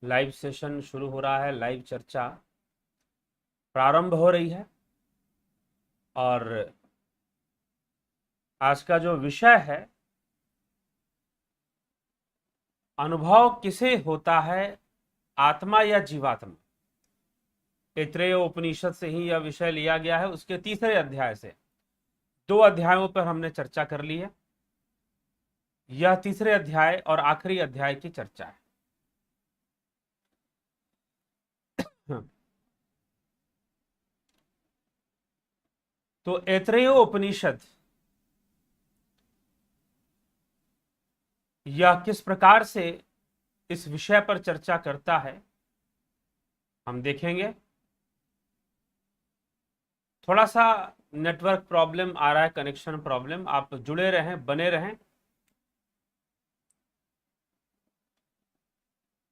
Live session शुरू हो रहा है, लाइव चर्चा प्रारंभ हो रही है। और आज का जो विषय है, अनुभव किसे होता है, आत्मा या जीवात्मा। ऐत्रेय उपनिषद से ही यह विषय लिया गया है। उसके तीसरे अध्याय से 2 अध्यायों पर हमने चर्चा कर ली है। यह तीसरे अध्याय और आखिरी अध्याय की चर्चा है। तो ऐत्रेय उपनिषद यह किस प्रकार से इस विषय पर चर्चा करता है, हम देखेंगे। थोड़ा सा नेटवर्क प्रॉब्लम आ रहा है, कनेक्शन प्रॉब्लम। आप जुड़े रहें, बने रहें,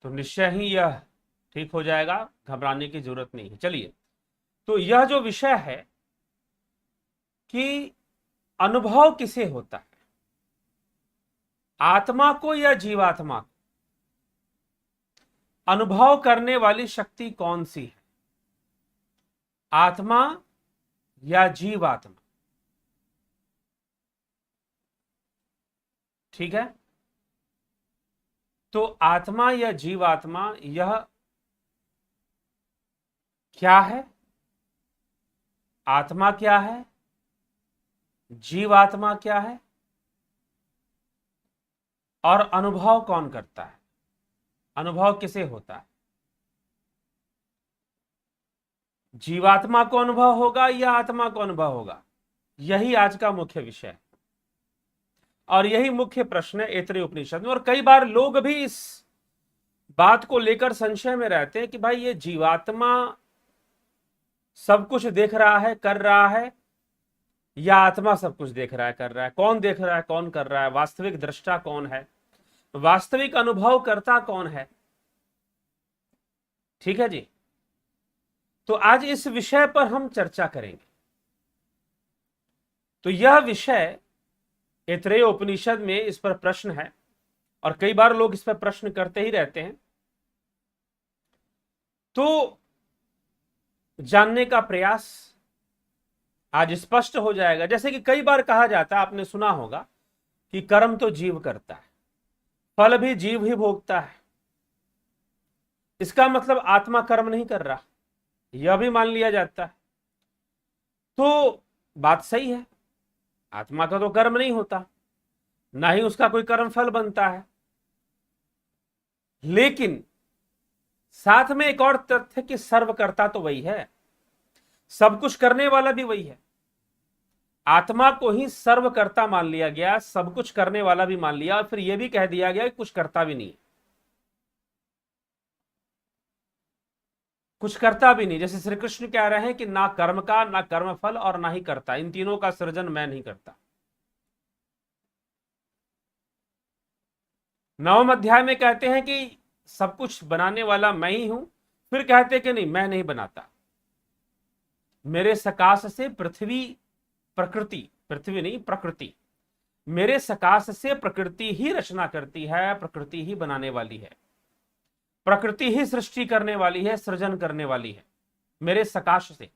तो निश्चय ही यह ठीक हो जाएगा। घबराने की जरूरत नहीं है। चलिए, तो यह जो विषय है कि अनुभव किसे होता है, आत्मा को या जीवात्मा को। अनुभव करने वाली शक्ति कौन सी है, आत्मा या जीवात्मा। ठीक है, तो आत्मा या जीवात्मा यह क्या है, आत्मा क्या है, जीवात्मा क्या है, और अनुभव कौन करता है, अनुभव किसे होता है। जीवात्मा को अनुभव होगा या आत्मा को अनुभव होगा, यही आज का मुख्य विषय है। और यही मुख्य प्रश्न है ऐत्रेय उपनिषद में। और कई बार लोग भी इस बात को लेकर संशय में रहते हैं कि भाई ये जीवात्मा सब कुछ देख रहा है, कर रहा है, या आत्मा सब कुछ देख रहा है, कर रहा है। कौन देख रहा है, कौन कर रहा है, वास्तविक दृष्टा कौन है, वास्तविक अनुभव करता कौन है। ठीक है जी, तो आज इस विषय पर हम चर्चा करेंगे। तो यह विषय ऐत्रेय उपनिषद में इस पर प्रश्न है, और कई बार लोग इस पर प्रश्न करते ही रहते हैं। तो जानने का प्रयास आज स्पष्ट हो जाएगा। जैसे कि कई बार कहा जाता है, आपने सुना होगा कि कर्म तो जीव करता है, फल भी जीव ही भोगता है। इसका मतलब आत्मा कर्म नहीं कर रहा, यह भी मान लिया जाता है। तो बात सही है, आत्मा का तो कर्म नहीं होता, ना ही उसका कोई कर्म फल बनता है। लेकिन साथ में एक और तथ्य कि सर्वकर्ता तो वही है, सब कुछ करने वाला भी वही है। आत्मा को ही सर्वकर्ता मान लिया गया, सब कुछ करने वाला भी मान लिया, और फिर यह भी कह दिया गया कि कुछ करता भी नहीं, कुछ करता भी नहीं। जैसे श्री कृष्ण कह रहे हैं कि ना कर्म का, ना कर्म फल, और ना ही करता, इन तीनों का सृजन मैं नहीं करता। 9वें अध्याय में कहते हैं कि सब कुछ बनाने वाला मैं ही हूं, फिर कहते कि नहीं, मैं नहीं बनाता, मेरे सकाश से पृथ्वी, प्रकृति, पृथ्वी नहीं प्रकृति, मेरे सकाश से प्रकृति ही रचना करती है, प्रकृति ही बनाने वाली है, प्रकृति ही सृष्टि करने वाली है, सृजन करने वाली है, मेरे सकाश से।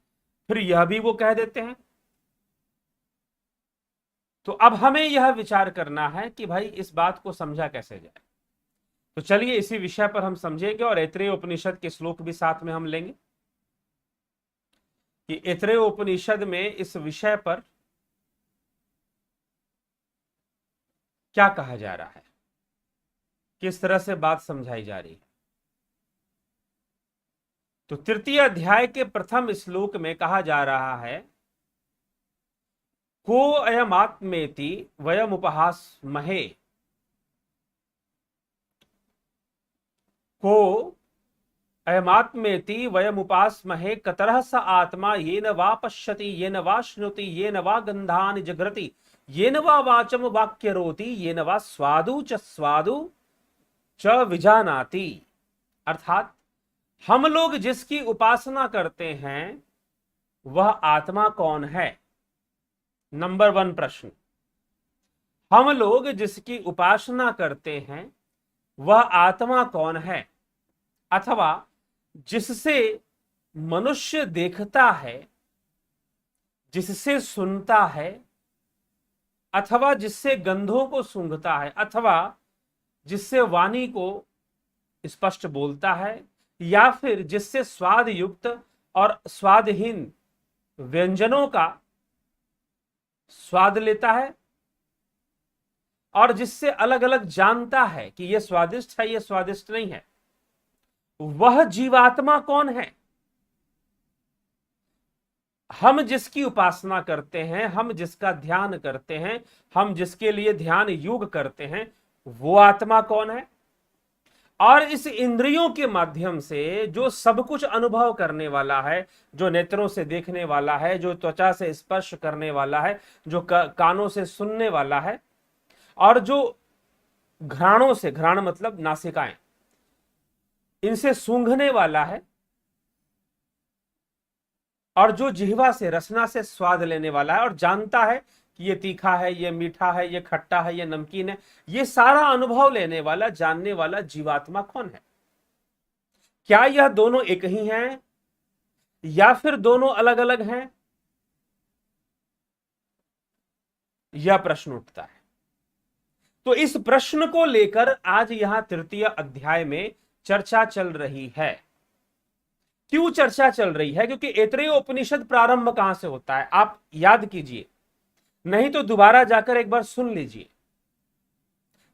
फिर यह भी वो कह देते हैं। तो अब हमें यह विचार करना है कि भाई इस बात को समझा कैसे जाए। तो चलिए इसी विषय पर हम समझेंगे, और ऐत्रेय उपनिषद के श्लोक भी साथ में हम लेंगे कि ऐत्रेय उपनिषद में इस विषय पर क्या कहा जा रहा है, किस तरह से बात समझाई जा रही है। तो तृतीय अध्याय के प्रथम श्लोक में कहा जा रहा है, को अयमात्मेति वयम उपहासमहे, को अयमात्मेति वयम उपासमहे, कतरः स आत्मा येन वा पश्यति, येन वा श्नुति, येन वा गंधानि जघ्रति, येन वा वाचम वाक्यरोति, येन वा स्वादु च विजानाति। अर्थात हम लोग जिसकी उपासना करते हैं वह आत्मा कौन है। नंबर 1 प्रश्न, हम लोग जिसकी उपासना करते हैं वह आत्मा कौन है। अथवा जिससे मनुष्य देखता है, जिससे सुनता है, अथवा जिससे गंधों को सूंघता है, अथवा जिससे वाणी को स्पष्ट बोलता है, या फिर जिससे स्वाद युक्त और स्वादहीन व्यंजनों का स्वाद लेता है, और जिससे अलग अलग जानता है कि यह स्वादिष्ट है, यह स्वादिष्ट नहीं है, वह जीवात्मा कौन है? हम जिसकी उपासना करते हैं, हम जिसका ध्यान करते हैं, हम जिसके लिए ध्यान योग करते हैं, वो आत्मा कौन है? और इस इंद्रियों के माध्यम से जो सब कुछ अनुभव करने वाला है, जो नेत्रों से देखने वाला है, जो त्वचा से स्पर्श करने वाला है, जो कानों से सुनने वाला है, और जो घ्राणों से, घ्राण मतलब नासिकाएं, इनसे सूंघने वाला है, और जो जिह्वा से, रसना से स्वाद लेने वाला है और जानता है कि ये तीखा है, ये मीठा है, ये खट्टा है, ये नमकीन है, ये सारा अनुभव लेने वाला, जानने वाला जीवात्मा कौन है? क्या यह दोनों एक ही हैं या फिर दोनों अलग अलग हैं? यह प्रश्न उठता है। तो इस प्रश्न को लेकर आज यहां तृतीय अध्याय में चर्चा चल रही है। क्यों चर्चा चल रही है? क्योंकि ऐतरेय उपनिषद प्रारंभ कहां से होता है आप याद कीजिए, नहीं तो दोबारा जाकर एक बार सुन लीजिए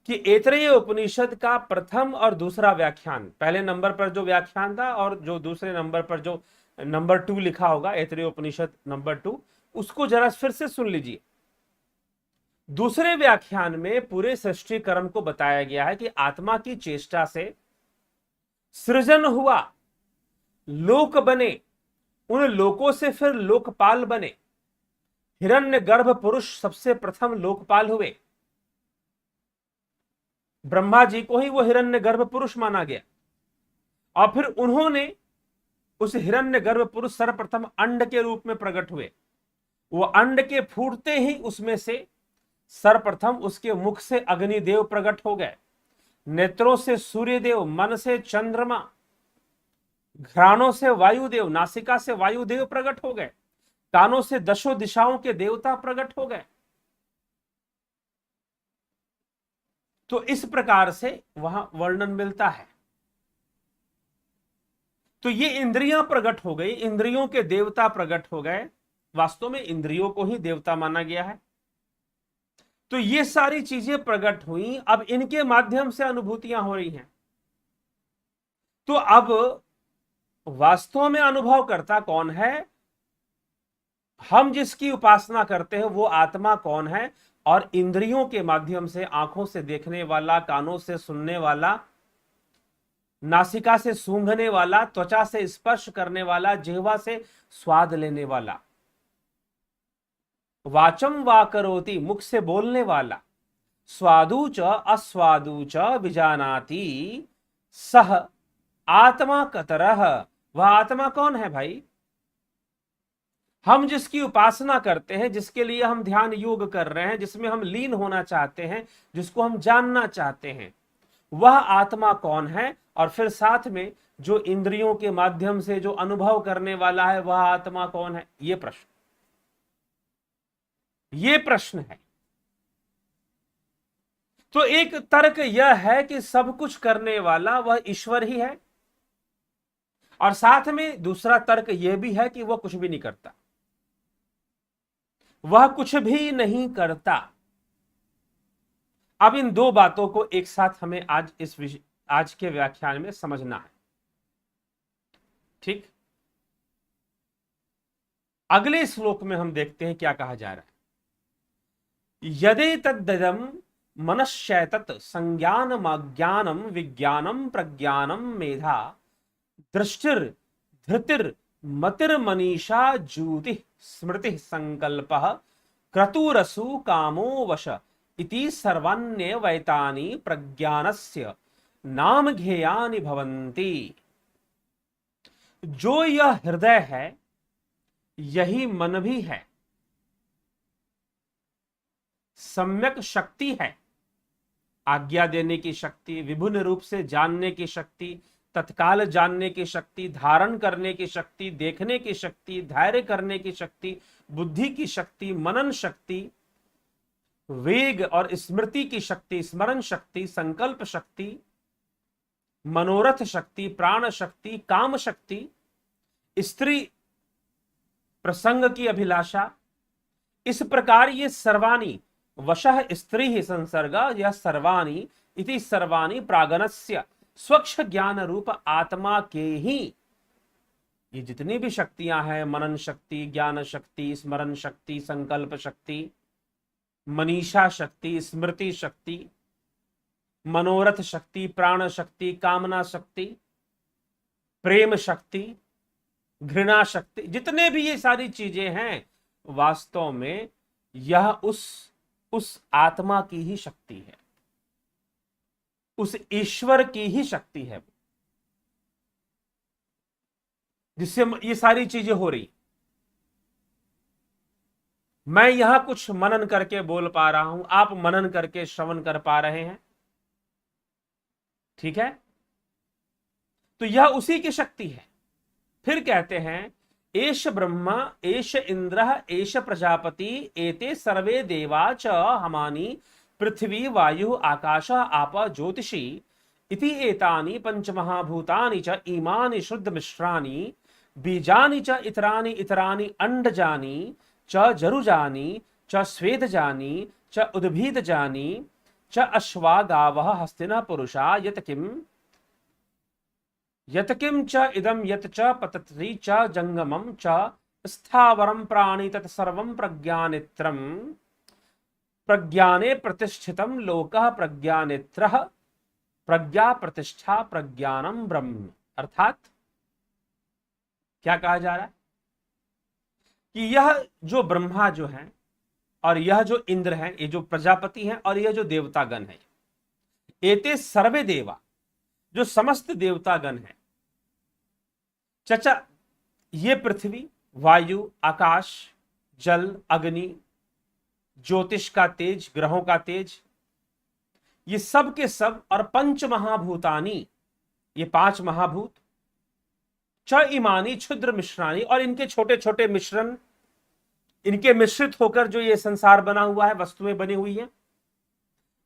कि ऐतरेय उपनिषद का प्रथम और दूसरा व्याख्यान, पहले नंबर पर जो व्याख्यान था और जो दूसरे नंबर पर जो नंबर 2 लिखा होगा, ऐतरेय उपनिषद नंबर 2, उसको जरा फिर से सुन लीजिए। दूसरे व्याख्यान में पूरे सृष्टि क्रम को बताया गया है कि आत्मा की चेष्टा से सृजन हुआ, लोक बने, उन लोकों से फिर लोकपाल बने। हिरण्यगर्भ पुरुष सबसे प्रथम लोकपाल हुए, ब्रह्मा जी को ही वो हिरण्यगर्भ पुरुष माना गया, और फिर उन्होंने उस हिरण्यगर्भ पुरुष सर्वप्रथम अंड के रूप में प्रकट हुए। वो अंड के फूटते ही उसमें से सर्वप्रथम उसके मुख से अग्निदेव प्रकट हो गए, नेत्रों से सूर्यदेव, मन से चंद्रमा, घ्राणों से वायुदेव, नासिका से वायुदेव प्रकट हो गए, कानों से दशों दिशाओं के देवता प्रकट हो गए। तो इस प्रकार से वहां वर्णन मिलता है। तो ये इंद्रियां प्रकट हो गई, इंद्रियों के देवता प्रकट हो गए, वास्तव में इंद्रियों को ही देवता माना गया है। तो ये सारी चीजें प्रकट हुई, अब इनके माध्यम से अनुभूतियां हो रही हैं। तो अब वास्तव में अनुभव करता कौन है? हम जिसकी उपासना करते हैं वो आत्मा कौन है? और इंद्रियों के माध्यम से, आंखों से देखने वाला, कानों से सुनने वाला, नासिका से सूंघने वाला, त्वचा से स्पर्श करने वाला, जिह्वा से स्वाद लेने वाला, वाचम वा करोति, मुख से बोलने वाला, स्वादु च अस्वादु च विजानाति सह आत्मा कतरह, वह आत्मा कौन है भाई? हम जिसकी उपासना करते हैं, जिसके लिए हम ध्यान योग कर रहे हैं, जिसमें हम लीन होना चाहते हैं, जिसको हम जानना चाहते हैं, वह आत्मा कौन है? और फिर साथ में जो इंद्रियों के माध्यम से जो अनुभव करने वाला है, वह आत्मा कौन है? ये प्रश्न है। तो एक तर्क यह है कि सब कुछ करने वाला वह ईश्वर ही है, और साथ में दूसरा तर्क यह भी है कि वह कुछ भी नहीं करता, वह कुछ भी नहीं करता। अब इन दो बातों को एक साथ हमें आज के व्याख्यान में समझना है, ठीक? अगले श्लोक में हम देखते हैं क्या कहा जा रहा है। यदि तद्दम मनश्चैतत संज्ञानमाज्ञानम विज्ञानम प्रज्ञानम मेधा दृष्टिर धृतिर मतिर्मनीषा ज्योति स्मृति संकल्प क्रतुरसु कामो वश इति सर्वान्य वैतानि प्रज्ञानस्य नाम घेयानि भवन्ति। जो यह हृदय है, यही मन भी है, सम्यक शक्ति है, आज्ञा देने की शक्ति, विभिन्न रूप से जानने की शक्ति, तत्काल जानने की शक्ति, धारण करने की शक्ति, देखने की शक्ति, धैर्य करने की शक्ति, बुद्धि की शक्ति, मनन शक्ति, वेग और स्मृति की शक्ति, स्मरण शक्ति, संकल्प शक्ति, मनोरथ शक्ति, प्राण शक्ति, काम शक्ति, स्त्री प्रसंग की अभिलाषा। इस प्रकार ये सर्वाणी वशः स्त्री ही संसर्ग यह सर्वाणी इति सर्वाणी प्रागणस्य स्वच्छ ज्ञान रूप आत्मा के ही ये जितनी भी शक्तियां हैं, मनन शक्ति, ज्ञान शक्ति, स्मरण शक्ति, संकल्प शक्ति, मनीषा शक्ति, स्मृति शक्ति, मनोरथ शक्ति, प्राण शक्ति, कामना शक्ति, प्रेम शक्ति, घृणा शक्ति, जितने भी ये सारी चीजें हैं वास्तव में यह उस आत्मा की ही शक्ति है, उस ईश्वर की ही शक्ति है जिससे ये सारी चीजें हो रही। मैं यहां कुछ मनन करके बोल पा रहा हूं, आप मनन करके श्रवण कर पा रहे हैं, ठीक है, तो यह उसी की शक्ति है। फिर कहते हैं एष ब्रह्मा एष इंद्र एष प्रजापति एते सर्वे देवा च हमानि पृथ्वी वायु आकाश आप ज्योतिषी इति एतानि पंचमहाभूतानि च इमानि शुद्ध मिश्राणि बीजानि च इतरानि इतरानि अंडजानि च जरुजानि च स्वेदजानि च उद्भिदजानि च अश्वा गावः हस्तिनः पुरुषा यत किम च इदम यत च पतति च जंगमम च स्थावरम प्राणि तत्सर्वं प्रज्ञानेत्रम प्रज्ञाने प्रतिष्ठितम लोकः प्रज्ञानेत्रः प्रज्ञा प्रतिष्ठा प्रज्ञानम ब्रह्म। अर्थात क्या कहा जा रहा है कि यह जो ब्रह्मा जो है और यह जो इंद्र है, ये जो प्रजापति हैं और यह जो देवतागण है, एते सर्वे देवा, जो समस्त देवतागण है, चचा ये पृथ्वी, वायु, आकाश, जल, अग्नि, ज्योतिष का तेज, ग्रहों का तेज, ये सब के सब, और पंच महाभूतानी, ये पांच महाभूत, च इमानी क्षुद्र मिश्राणी, और इनके छोटे छोटे मिश्रण, इनके मिश्रित होकर जो ये संसार बना हुआ है, वस्तुएं बनी हुई हैं,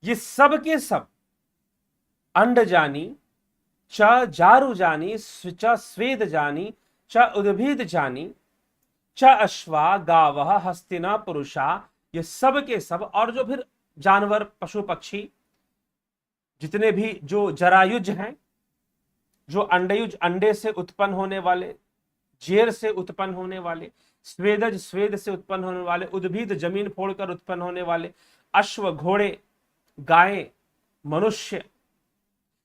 ये सब के सब अंडजानी च जारुजानी च स्वेदजानी च उद्भिदजानी च अश्वा गावः हस्तिना पुरुषा, ये सब के सब, और जो फिर जानवर, पशु पक्षी, जितने भी जो जरायुज हैं, जो अंडयुज, अंडे से उत्पन्न होने वाले, जेर से उत्पन्न होने वाले, स्वेदज, स्वेद से उत्पन्न होने वाले, उद्भिद, जमीन फोड़कर उत्पन्न होने वाले, अश्व, घोड़े, गायें, मनुष्य,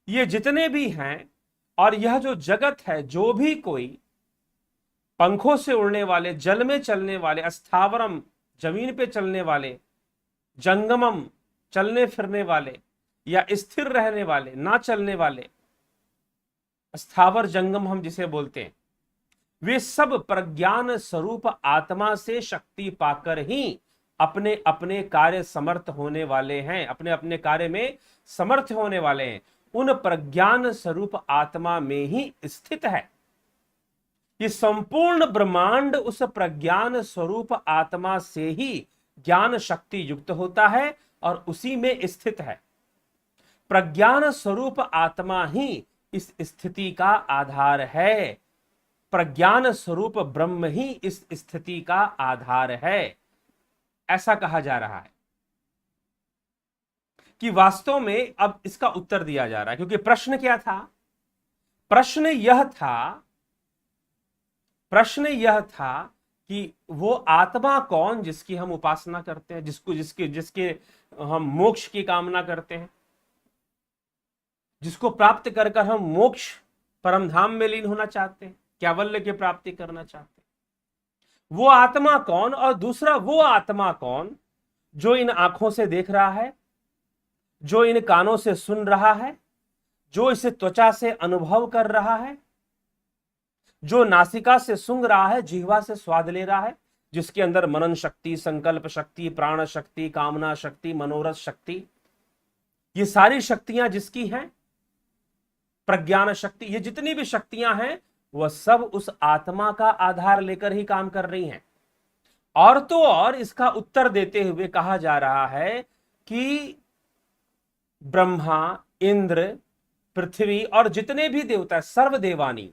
ये जितने भी हैं, और यह जो जगत है, जो भी कोई पंखों से उड़ने वाले, जल में चलने वाले, अस्थावरम जमीन पे चलने वाले, जंगमम चलने फिरने वाले या स्थिर रहने वाले, ना चलने वाले, स्थावर जंगम हम जिसे बोलते हैं, वे सब प्रज्ञान स्वरूप आत्मा से शक्ति पाकर ही अपने अपने कार्य समर्थ होने वाले हैं, अपने अपने कार्य में समर्थ होने वाले हैं। उन प्रज्ञान स्वरूप आत्मा में ही स्थित है। ये संपूर्ण ब्रह्मांड उस प्रज्ञान स्वरूप आत्मा से ही ज्ञान शक्ति युक्त होता है और उसी में स्थित है। प्रज्ञान स्वरूप आत्मा ही इस स्थिति का आधार है। प्रज्ञान स्वरूप ब्रह्म ही इस स्थिति का आधार है, ऐसा कहा जा रहा है। कि वास्तव में अब इसका उत्तर दिया जा रहा है, क्योंकि प्रश्न क्या था? प्रश्न यह था कि वो आत्मा कौन जिसकी हम उपासना करते हैं, जिसके हम मोक्ष की कामना करते हैं, जिसको प्राप्त कर कर हम मोक्ष परम धाम में लीन होना चाहते हैं, कैवल्य की प्राप्ति करना चाहते हैं। वो आत्मा कौन, और दूसरा वो आत्मा कौन जो इन आंखों से देख रहा है, जो इन कानों से सुन रहा है, जो इसे त्वचा से अनुभव कर रहा है, जो नासिका से सूंघ रहा है, जिह्वा से स्वाद ले रहा है, जिसके अंदर मनन शक्ति, संकल्प शक्ति, प्राण शक्ति, कामना शक्ति, मनोरथ शक्ति, ये सारी शक्तियां जिसकी हैं, प्रज्ञान शक्ति, ये जितनी भी शक्तियां हैं वह सब उस आत्मा का आधार लेकर ही काम कर रही हैं। और तो और इसका उत्तर देते हुए कहा जा रहा है कि ब्रह्मा, इंद्र, पृथ्वी और जितने भी देवता, सर्वदेवानी,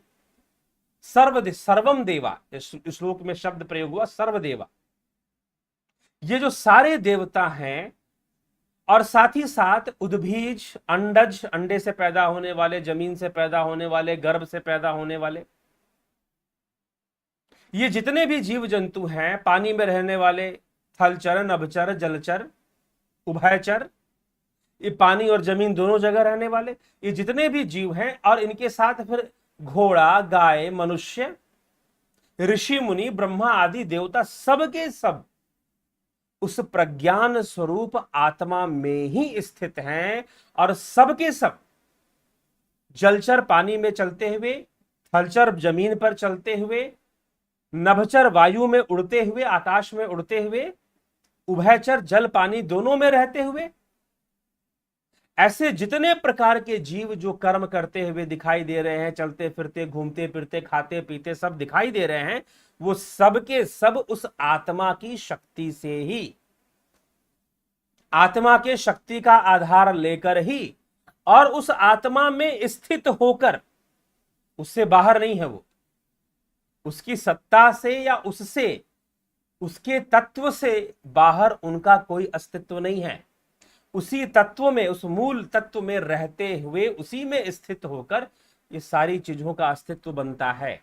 सर्वम देवा, इस श्लोक में शब्द प्रयोग हुआ सर्वदेवा, ये जो सारे देवता हैं और साथ ही साथ उद्भिज, अंडज, अंडे से पैदा होने वाले, जमीन से पैदा होने वाले, गर्भ से पैदा होने वाले, ये जितने भी जीव जंतु हैं, पानी में रहने वाले, थलचर, नभचर, जलचर, उभयचर, ये पानी और जमीन दोनों जगह रहने वाले, ये जितने भी जीव हैं, और इनके साथ फिर घोड़ा, गाय, मनुष्य, ऋषि मुनि, ब्रह्मा आदि देवता, सबके सब उस प्रज्ञान स्वरूप आत्मा में ही स्थित हैं। और सबके सब जलचर पानी में चलते हुए, थलचर जमीन पर चलते हुए, नभचर वायु में उड़ते हुए, आकाश में उड़ते हुए, उभयचर जल पानी दोनों में रहते हुए, ऐसे जितने प्रकार के जीव जो कर्म करते हुए दिखाई दे रहे हैं, चलते फिरते, घूमते फिरते, खाते पीते सब दिखाई दे रहे हैं, वो सबके सब उस आत्मा की शक्ति से ही, आत्मा के शक्ति का आधार लेकर ही, और उस आत्मा में स्थित होकर, उससे बाहर नहीं है वो, उसकी सत्ता से या उससे, उसके तत्व से बाहर उनका कोई अस्तित्व नहीं है। उसी तत्व में, उस मूल तत्व में रहते हुए, उसी में स्थित होकर ये सारी चीजों का अस्तित्व बनता है,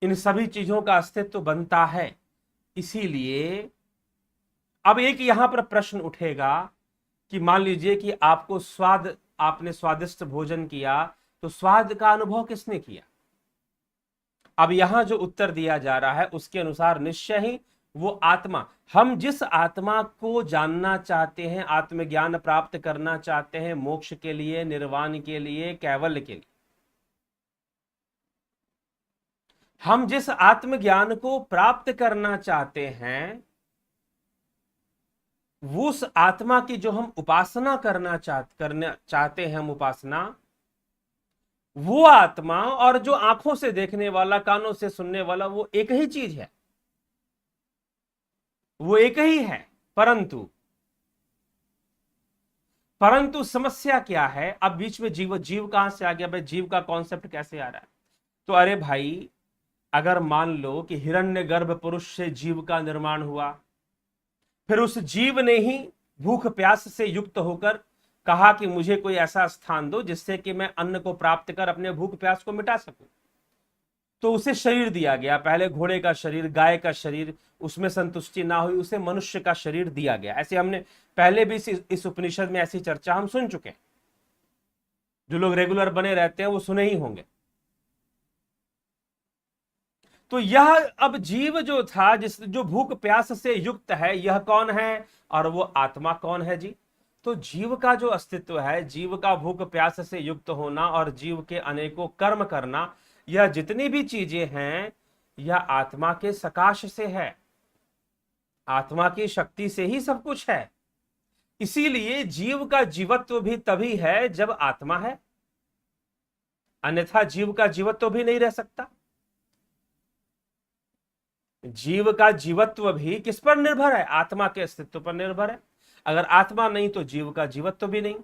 इन सभी चीजों का अस्तित्व बनता है। इसीलिए अब एक यहां पर प्रश्न उठेगा कि मान लीजिए कि आपको आपने स्वादिष्ट भोजन किया, तो स्वाद का अनुभव किसने किया? अब यहां जो उत्तर दिया जा रहा है उसके अनुसार निश्चय ही वो आत्मा, हम जिस आत्मा को जानना चाहते हैं, आत्मज्ञान प्राप्त करना चाहते हैं, मोक्ष के लिए, निर्वाण के लिए, कैवल्य के लिए, हम जिस आत्मज्ञान को प्राप्त करना चाहते हैं, उस आत्मा की जो हम उपासना करना चाहते हैं, हम उपासना, वो आत्मा और जो आंखों से देखने वाला, कानों से सुनने वाला, वो एक ही चीज है, वो एक ही है। परंतु समस्या क्या है? अब बीच में जीव कहां से आ गया भाई? जीव का कॉन्सेप्ट कैसे आ रहा है? तो अरे भाई, अगर मान लो कि हिरण्यगर्भ पुरुष से जीव का निर्माण हुआ, फिर उस जीव ने ही भूख प्यास से युक्त होकर कहा कि मुझे कोई ऐसा स्थान दो जिससे कि मैं अन्न को प्राप्त कर अपने भूख प्यास को मिटा सकूं, तो उसे शरीर दिया गया। पहले घोड़े का शरीर, गाय का शरीर, उसमें संतुष्टि ना हुई, उसे मनुष्य का शरीर दिया गया। ऐसे हमने पहले भी इस उपनिषद में ऐसी चर्चा हम सुन चुके हैं, जो लोग रेगुलर बने रहते हैं वो सुने ही होंगे। तो यह अब जीव जो था, जो भूख प्यास से युक्त है, यह कौन है? और वो आत्मा कौन है जी? तो जीव का जो अस्तित्व है, जीव का भूख प्यास से युक्त होना और जीव के अनेकों कर्म करना, यह जितनी भी चीजें हैं, यह आत्मा के सकाश से है, आत्मा की शक्ति से ही सब कुछ है। इसीलिए जीव का जीवत्व भी तभी है जब आत्मा है, अन्यथा जीव का जीवत्व भी नहीं रह सकता। जीव का जीवत्व भी किस पर निर्भर है? आत्मा के अस्तित्व पर निर्भर है। अगर आत्मा नहीं तो जीव का जीवत्व भी नहीं।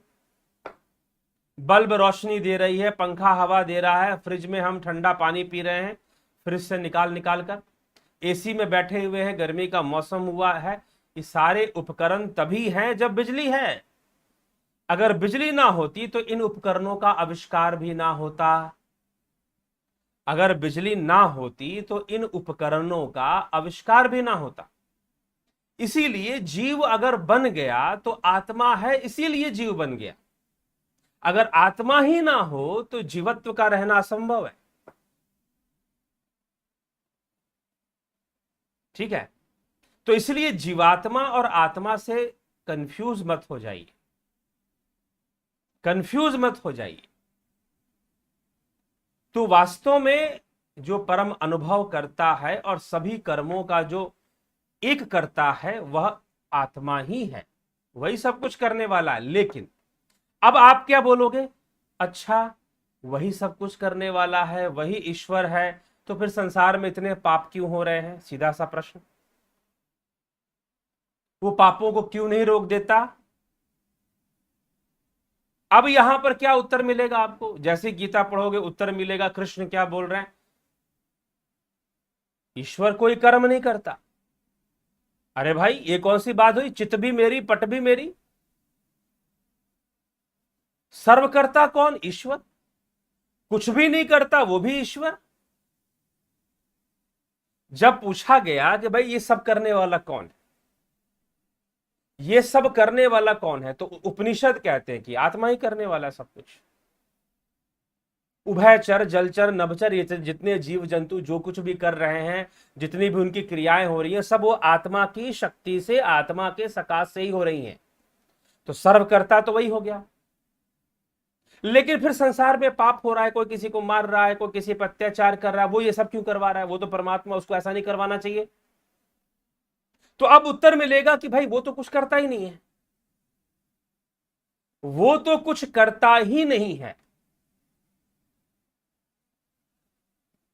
बल्ब रोशनी दे रही है, पंखा हवा दे रहा है, फ्रिज में हम ठंडा पानी पी रहे हैं फ्रिज से निकाल कर, एसी में बैठे हुए हैं, गर्मी का मौसम हुआ है, ये सारे उपकरण तभी हैं जब बिजली है। अगर बिजली ना होती तो इन उपकरणों का आविष्कार भी ना होता। अगर बिजली ना होती तो इन उपकरणों का आविष्कार भी ना होता। इसीलिए जीव अगर बन गया तो आत्मा है, इसीलिए जीव बन गया। अगर आत्मा ही ना हो तो जीवत्व का रहना असंभव है। ठीक है? तो इसलिए जीवात्मा और आत्मा से कंफ्यूज मत हो जाइए, कंफ्यूज मत हो जाइए। तो वास्तव में जो परम अनुभव करता है और सभी कर्मों का जो एक करता है, वह आत्मा ही है, वही सब कुछ करने वाला है। लेकिन अब आप क्या बोलोगे अच्छा, वही सब कुछ करने वाला है, वही ईश्वर है, तो फिर संसार में इतने पाप क्यों हो रहे हैं? सीधा सा प्रश्न। वो पापों को क्यों नहीं रोक देता? अब यहां पर क्या उत्तर मिलेगा आपको? जैसे गीता पढ़ोगे उत्तर मिलेगा, कृष्ण क्या बोल रहे हैं? ईश्वर कोई कर्म नहीं करता। अरे भाई, ये कौन सी बात हुई? चित भी मेरी, पट भी मेरी। सर्वकर्ता कौन? ईश्वर। कुछ भी नहीं करता वो भी ईश्वर। जब पूछा गया कि भाई ये सब करने वाला कौन है, ये सब करने वाला कौन है, तो उपनिषद कहते हैं कि आत्मा ही करने वाला है सब कुछ। उभयचर, जलचर, नभचर, ये जितने जीव जंतु जो कुछ भी कर रहे हैं, जितनी भी उनकी क्रियाएं हो रही हैं, सब वो आत्मा की शक्ति से, आत्मा के सकाश से ही हो रही हैं। तो सर्वकर्ता तो वही हो गया। लेकिन फिर संसार में पाप हो रहा है, कोई किसी को मार रहा है, कोई किसी पर अत्याचार कर रहा है, वो ये सब क्यों करवा रहा है? वो तो परमात्मा, उसको ऐसा नहीं करवाना चाहिए। तो अब उत्तर मिलेगा कि भाई वो तो कुछ करता ही नहीं है, वो तो कुछ करता ही नहीं है।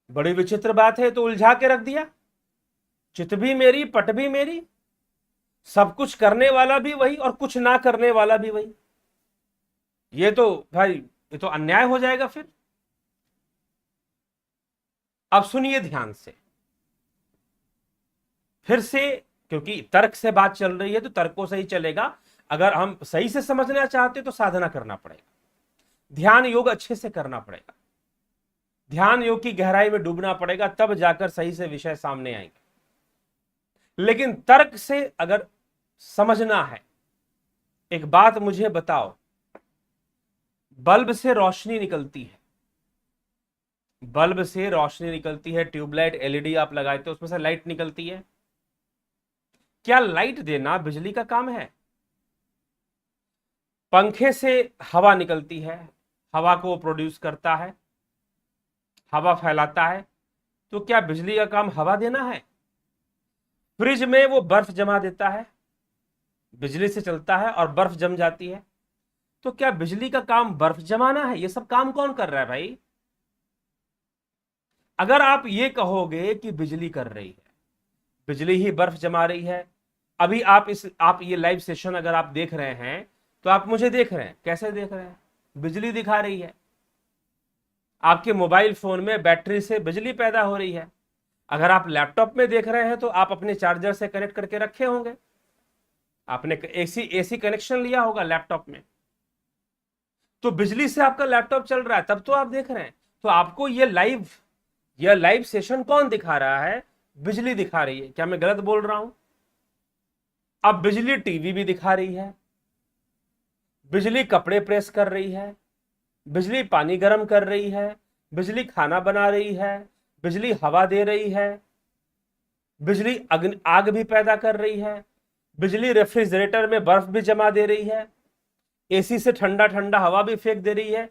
बड़ी विचित्र बात है, तो उलझा के रख दिया। चित भी मेरी, पट भी मेरी, सब कुछ करने वाला भी वही और कुछ ना करने वाला भी वही। ये तो भाई, ये तो अन्याय हो जाएगा फिर। अब सुनिए ध्यान से, फिर से, क्योंकि तर्क से बात चल रही है तो तर्कों से ही चलेगा। अगर हम सही से समझना चाहते तो साधना करना पड़ेगा, ध्यान योग अच्छे से करना पड़ेगा, ध्यान योग की गहराई में डूबना पड़ेगा, तब जाकर सही से विषय सामने आएंगे। लेकिन तर्क से अगर समझना है, एक बात मुझे बताओ, बल्ब से रोशनी निकलती है, बल्ब से रोशनी निकलती है, ट्यूबलाइट, एलईडी आप लगाते हो, उसमें से लाइट निकलती है। क्या लाइट देना बिजली का काम है? पंखे से हवा निकलती है, हवा को प्रोड्यूस करता है, हवा फैलाता है, तो क्या बिजली का काम हवा देना है? फ्रिज में वो बर्फ जमा देता है, बिजली से चलता है और बर्फ जम जाती है, तो क्या बिजली का काम बर्फ जमाना है? ये सब काम कौन कर रहा है भाई? अगर आप ये कहोगे कि बिजली कर रही है, बिजली ही बर्फ जमा रही है, अभी आप ये लाइव सेशन अगर आप देख रहे हैं तो आप मुझे देख रहे हैं, कैसे देख रहे हैं? बिजली दिखा रही है। आपके मोबाइल फोन में बैटरी से बिजली पैदा हो रही है। अगर आप लैपटॉप में देख रहे हैं तो आप अपने चार्जर से कनेक्ट करके रखे होंगे, आपने एसी कनेक्शन लिया होगा लैपटॉप में, तो बिजली से आपका लैपटॉप चल रहा है, तब तो आप देख रहे हैं। तो आपको ये लाइव सेशन कौन दिखा रहा है? बिजली दिखा रही है। क्या मैं गलत बोल रहा हूं? अब बिजली टीवी भी दिखा रही है, बिजली कपड़े प्रेस कर रही है, बिजली पानी गर्म कर रही है, बिजली खाना बना रही है, बिजली हवा दे रही है, बिजली आग भी पैदा कर रही है, बिजली रेफ्रिजरेटर में बर्फ भी जमा दे रही है, एसी से ठंडा ठंडा हवा भी फेंक दे रही है।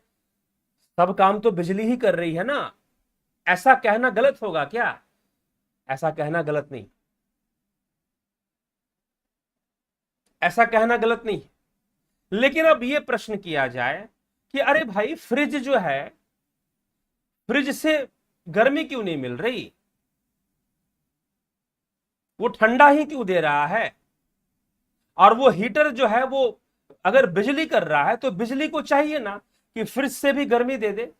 सब काम तो बिजली ही कर रही है ना। ऐसा कहना गलत होगा क्या? ऐसा कहना गलत नहीं, ऐसा कहना गलत नहीं। लेकिन अब यह प्रश्न किया जाए कि अरे भाई, फ्रिज जो है, फ्रिज से गर्मी क्यों नहीं मिल रही? वो ठंडा ही क्यों दे रहा है? और वो हीटर जो है, वो अगर बिजली कर रहा है तो बिजली को चाहिए ना कि फ्रिज से भी गर्मी दे दे।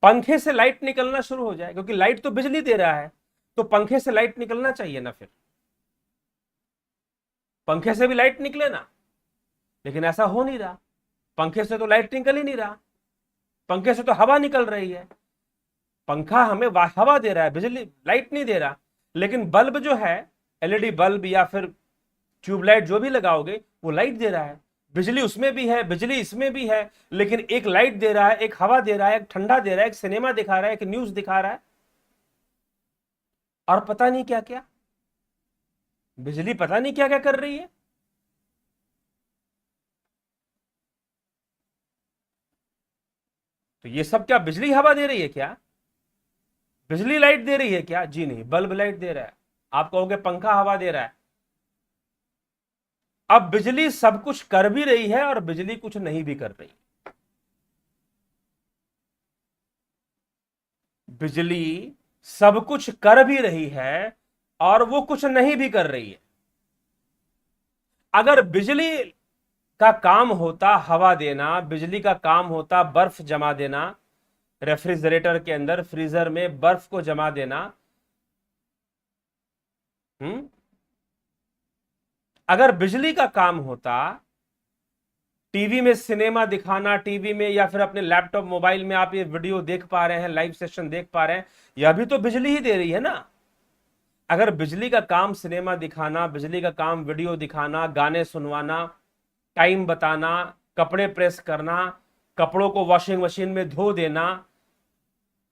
पंखे से लाइट निकलना शुरू हो जाए, क्योंकि लाइट तो बिजली दे रहा है, तो पंखे से लाइट निकलना चाहिए ना, फिर पंखे से भी लाइट निकले ना। लेकिन ऐसा हो नहीं रहा, पंखे से तो लाइट निकल ही नहीं रहा, पंखे से तो हवा निकल रही है। पंखा हमें हवा दे रहा है, बिजली लाइट नहीं दे रहा। लेकिन बल्ब जो है, एलईडी बल्ब या फिर ट्यूबलाइट जो भी लगाओगे, वो लाइट दे रहा है। बिजली उसमें भी है, बिजली इसमें भी है, लेकिन एक लाइट दे रहा है, एक हवा दे रहा है, एक ठंडा दे रहा है, एक सिनेमा दिखा रहा है, एक न्यूज दिखा रहा है, और पता नहीं क्या क्या। बिजली पता नहीं क्या क्या कर रही है। तो ये सब क्या बिजली हवा दे रही है क्या? बिजली लाइट दे रही है क्या? जी नहीं, बल्ब लाइट दे रहा है। आप कहोगे पंखा हवा दे रहा है। अब बिजली सब कुछ कर भी रही है और बिजली कुछ नहीं भी कर रही। बिजली सब कुछ कर भी रही है और वो कुछ नहीं भी कर रही है। अगर बिजली का काम होता हवा देना, बिजली का काम होता बर्फ जमा देना, रेफ्रिजरेटर के अंदर फ्रीजर में बर्फ को जमा देना, अगर बिजली का काम होता टीवी में सिनेमा दिखाना, टीवी में या फिर अपने लैपटॉप मोबाइल में आप ये वीडियो देख पा रहे हैं, लाइव सेशन देख पा रहे हैं, यह भी तो बिजली ही दे रही है ना। अगर बिजली का काम सिनेमा दिखाना, बिजली का काम वीडियो दिखाना, गाने सुनवाना, टाइम बताना, कपड़े प्रेस करना, कपड़ों को वॉशिंग मशीन में धो देना,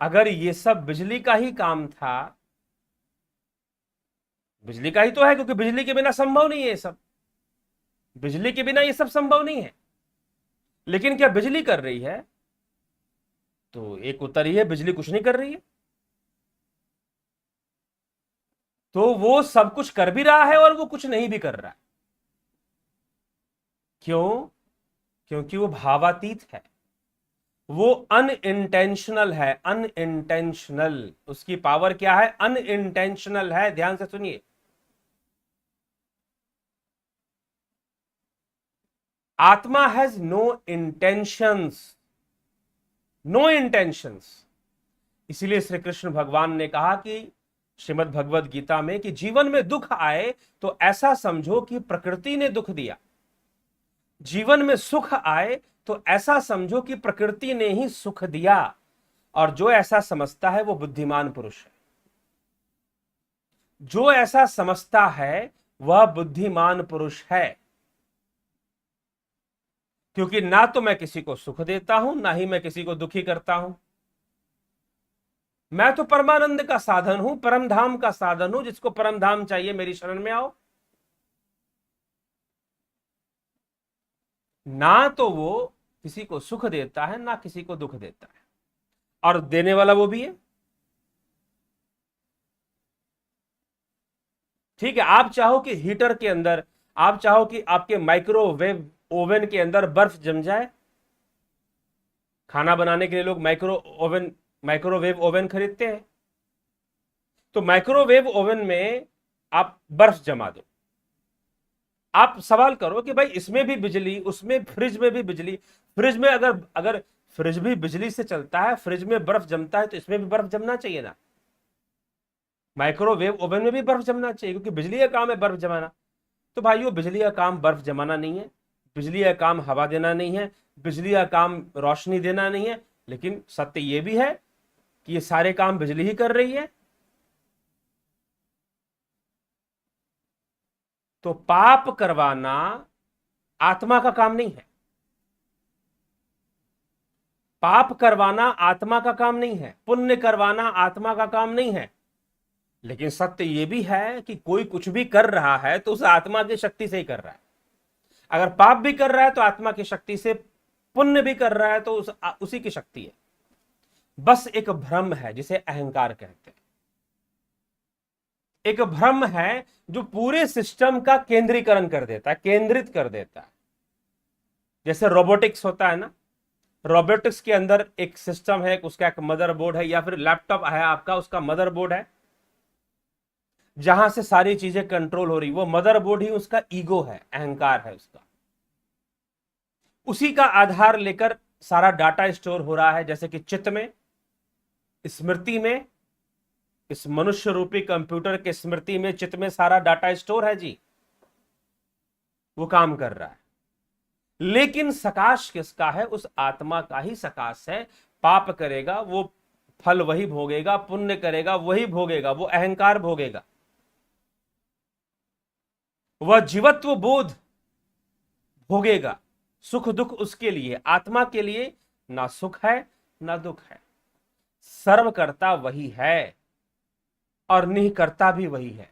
अगर ये सब बिजली का ही काम था, बिजली का ही तो है, क्योंकि बिजली के बिना संभव नहीं है ये सब, बिजली के बिना ये सब संभव नहीं है। लेकिन क्या बिजली कर रही है? तो एक उत्तर ही है, बिजली कुछ नहीं कर रही है। तो वो सब कुछ कर भी रहा है और वो कुछ नहीं भी कर रहा है। क्यों? क्योंकि वो भावातीत है, वो अनइंटेंशनल है, अनइंटेंशनल। उसकी पावर क्या है? अनइंटेंशनल है। ध्यान से सुनिए, atma has no intentions, no intentions. इसीलिए श्री कृष्ण भगवान ने कहा कि श्रीमद् भगवद गीता में कि जीवन में दुख आए तो ऐसा समझो कि प्रकृति ने दुख दिया, जीवन में सुख आए तो ऐसा समझो कि प्रकृति ने ही सुख दिया। और जो ऐसा समझता है वो बुद्धिमान पुरुष है, जो ऐसा समझता है वह बुद्धिमान पुरुष है। क्योंकि ना तो मैं किसी को सुख देता हूं, ना ही मैं किसी को दुखी करता हूं। मैं तो परमानंद का साधन हूं, परम धाम का साधन हूं। जिसको परम धाम चाहिए मेरी शरण में आओ। ना तो वो किसी को सुख देता है, ना किसी को दुख देता है, और देने वाला वो भी है। ठीक है, आप चाहो कि हीटर के अंदर, आप चाहो कि आपके माइक्रोवेव ओवन के अंदर बर्फ जम जाए। खाना बनाने के लिए लोग माइक्रोवेव ओवन खरीदते हैं। तो माइक्रोवेव ओवन में आप बर्फ जमा दो। आप सवाल करो कि भाई इसमें भी बिजली, उसमें फ्रिज में भी बिजली, फ्रिज में अगर अगर फ्रिज भी बिजली से चलता है, फ्रिज में बर्फ जमता है, तो इसमें भी बर्फ जमना चाहिए ना। माइक्रोवेव ओवन में भी बर्फ जमना चाहिए, क्योंकि बिजली का काम है बर्फ जमाना। तो भाइयों, बिजली का काम बर्फ जमाना नहीं है, बिजली का काम हवा देना नहीं है, बिजली का काम रोशनी देना नहीं है। लेकिन सत्य यह भी है कि ये सारे काम बिजली ही कर रही है। तो पाप करवाना आत्मा का काम नहीं है, पाप करवाना आत्मा का काम नहीं है, पुण्य करवाना आत्मा का काम नहीं है। लेकिन सत्य यह भी है कि कोई कुछ भी कर रहा है तो उस आत्मा की शक्ति से ही कर रहा है। अगर पाप भी कर रहा है तो आत्मा की शक्ति से, पुण्य भी कर रहा है तो उसी की शक्ति है। बस एक भ्रम है जिसे अहंकार कहते हैं। एक भ्रम है जो पूरे सिस्टम का केंद्रीकरण कर देता है, केंद्रित कर देता है। जैसे रोबोटिक्स होता है ना, रोबोटिक्स के अंदर एक सिस्टम है, उसका एक मदरबोर्ड है, या फिर लैपटॉप है आपका, उसका मदरबोर्ड है, जहां से सारी चीजें कंट्रोल हो रही। वो मदरबोर्ड ही उसका ईगो है, अहंकार है उसका। उसी का आधार लेकर सारा डाटा स्टोर हो रहा है। जैसे कि चित्त में, स्मृति में, इस मनुष्य रूपी कंप्यूटर के स्मृति में, चित्त में सारा डाटा स्टोर है जी, वो काम कर रहा है। लेकिन सकाश किसका है? उस आत्मा का ही सकाश है। पाप करेगा वो फल वही भोगेगा, पुण्य करेगा वही भोगेगा, वो अहंकार भोगेगा। वह जीवत्व बोध भोगेगा। सुख दुख उसके लिए, आत्मा के लिए ना सुख है ना दुख है। सर्वकर्ता वही है और निःकर्ता भी वही है।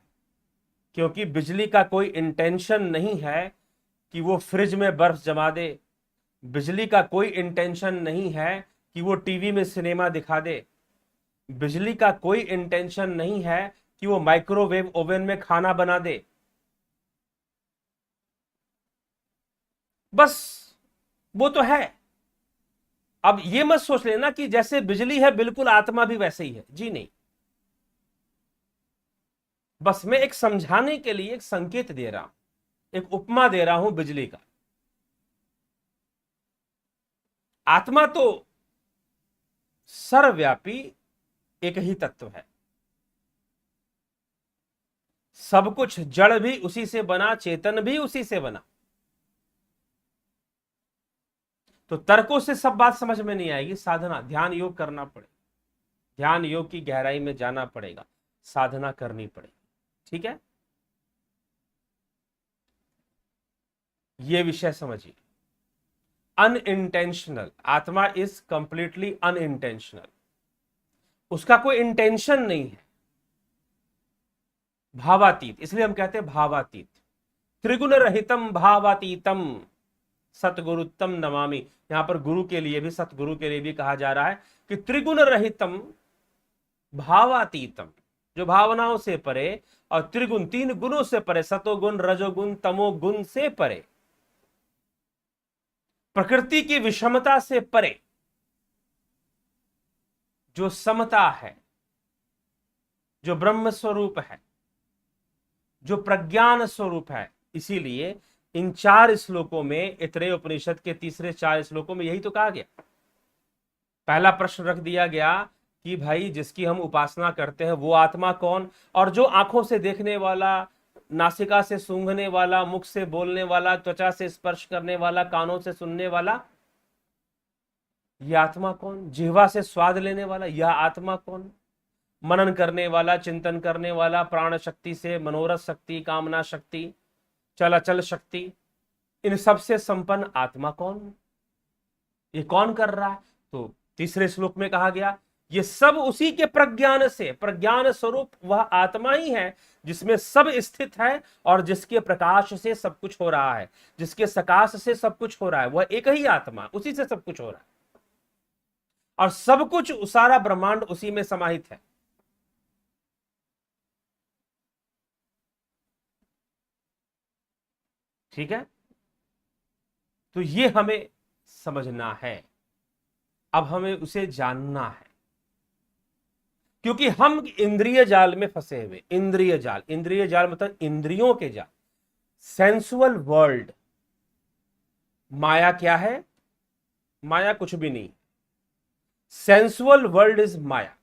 क्योंकि बिजली का कोई इंटेंशन नहीं है कि वो फ्रिज में बर्फ जमा दे, बिजली का कोई इंटेंशन नहीं है कि वो टीवी में सिनेमा दिखा दे, बिजली का कोई इंटेंशन नहीं है कि वो माइक्रोवेव ओवन में खाना बना दे। बस वो तो है, अब ये मत सोच लेना कि जैसे बिजली है बिल्कुल आत्मा भी वैसे ही है, जी नहीं। बस मैं एक समझाने के लिए एक संकेत दे रहा हूं, एक उपमा दे रहा हूं बिजली का। आत्मा तो सर्वव्यापी एक ही तत्व है, सब कुछ जड़ भी उसी से बना, चेतन भी उसी से बना। तो तर्कों से सब बात समझ में नहीं आएगी, साधना, ध्यान योग करना पड़ेगा, ध्यान योग की गहराई में जाना पड़ेगा, साधना करनी पड़ेगी, ठीक है। ये विषय समझिए। अनइंटेंशनल, आत्मा इज कंप्लीटली अनइंटेंशनल, उसका कोई इंटेंशन नहीं है। भावातीत, इसलिए हम कहते हैं भावातीत। त्रिगुण रहितम भावातीतम सतगुरुत्तम नमामि। यहां पर गुरु के लिए भी, सतगुरु के लिए भी कहा जा रहा है कि त्रिगुण रहितम भावातीतम, जो भावनाओं से परे, और त्रिगुण, तीन गुणों से परे, सतोगुण, रजोगुण, तमोगुण से परे, प्रकृति की विषमता से परे, जो समता है, जो ब्रह्म स्वरूप है, जो प्रज्ञान स्वरूप है। इसीलिए इन 4 श्लोकों में, ऐतरेय उपनिषद के तीसरे 4 श्लोकों में यही तो कहा गया। पहला प्रश्न रख दिया गया कि भाई जिसकी हम उपासना करते हैं वो आत्मा कौन, और जो आंखों से देखने वाला, नासिका से सूंघने वाला, मुख से बोलने वाला, त्वचा से स्पर्श करने वाला, कानों से सुनने वाला, यह आत्मा कौन, जिह्वा से स्वाद लेने वाला, यह आत्मा कौन, मनन करने वाला, चिंतन करने वाला, प्राण शक्ति से मनोरथ शक्ति, कामना शक्ति, चलाचल शक्ति, इन सब से संपन्न आत्मा कौन, ये कौन कर रहा है। तो तीसरे श्लोक में कहा गया ये सब उसी के प्रज्ञान से, प्रज्ञान स्वरूप वह आत्मा ही है जिसमें सब स्थित है, और जिसके प्रकाश से सब कुछ हो रहा है, जिसके सकाश से सब कुछ हो रहा है, वह एक ही आत्मा, उसी से सब कुछ हो रहा है, और सब कुछ, सारा ब्रह्मांड उसी में समाहित है। ठीक है, तो ये हमें समझना है, अब हमें उसे जानना है, क्योंकि हम इंद्रिय जाल में फंसे हुए। इंद्रिय जाल, इंद्रिय जाल मतलब इंद्रियों के जाल, सेंसुअल वर्ल्ड। माया क्या है? माया कुछ भी नहीं, सेंसुअल वर्ल्ड इज माया।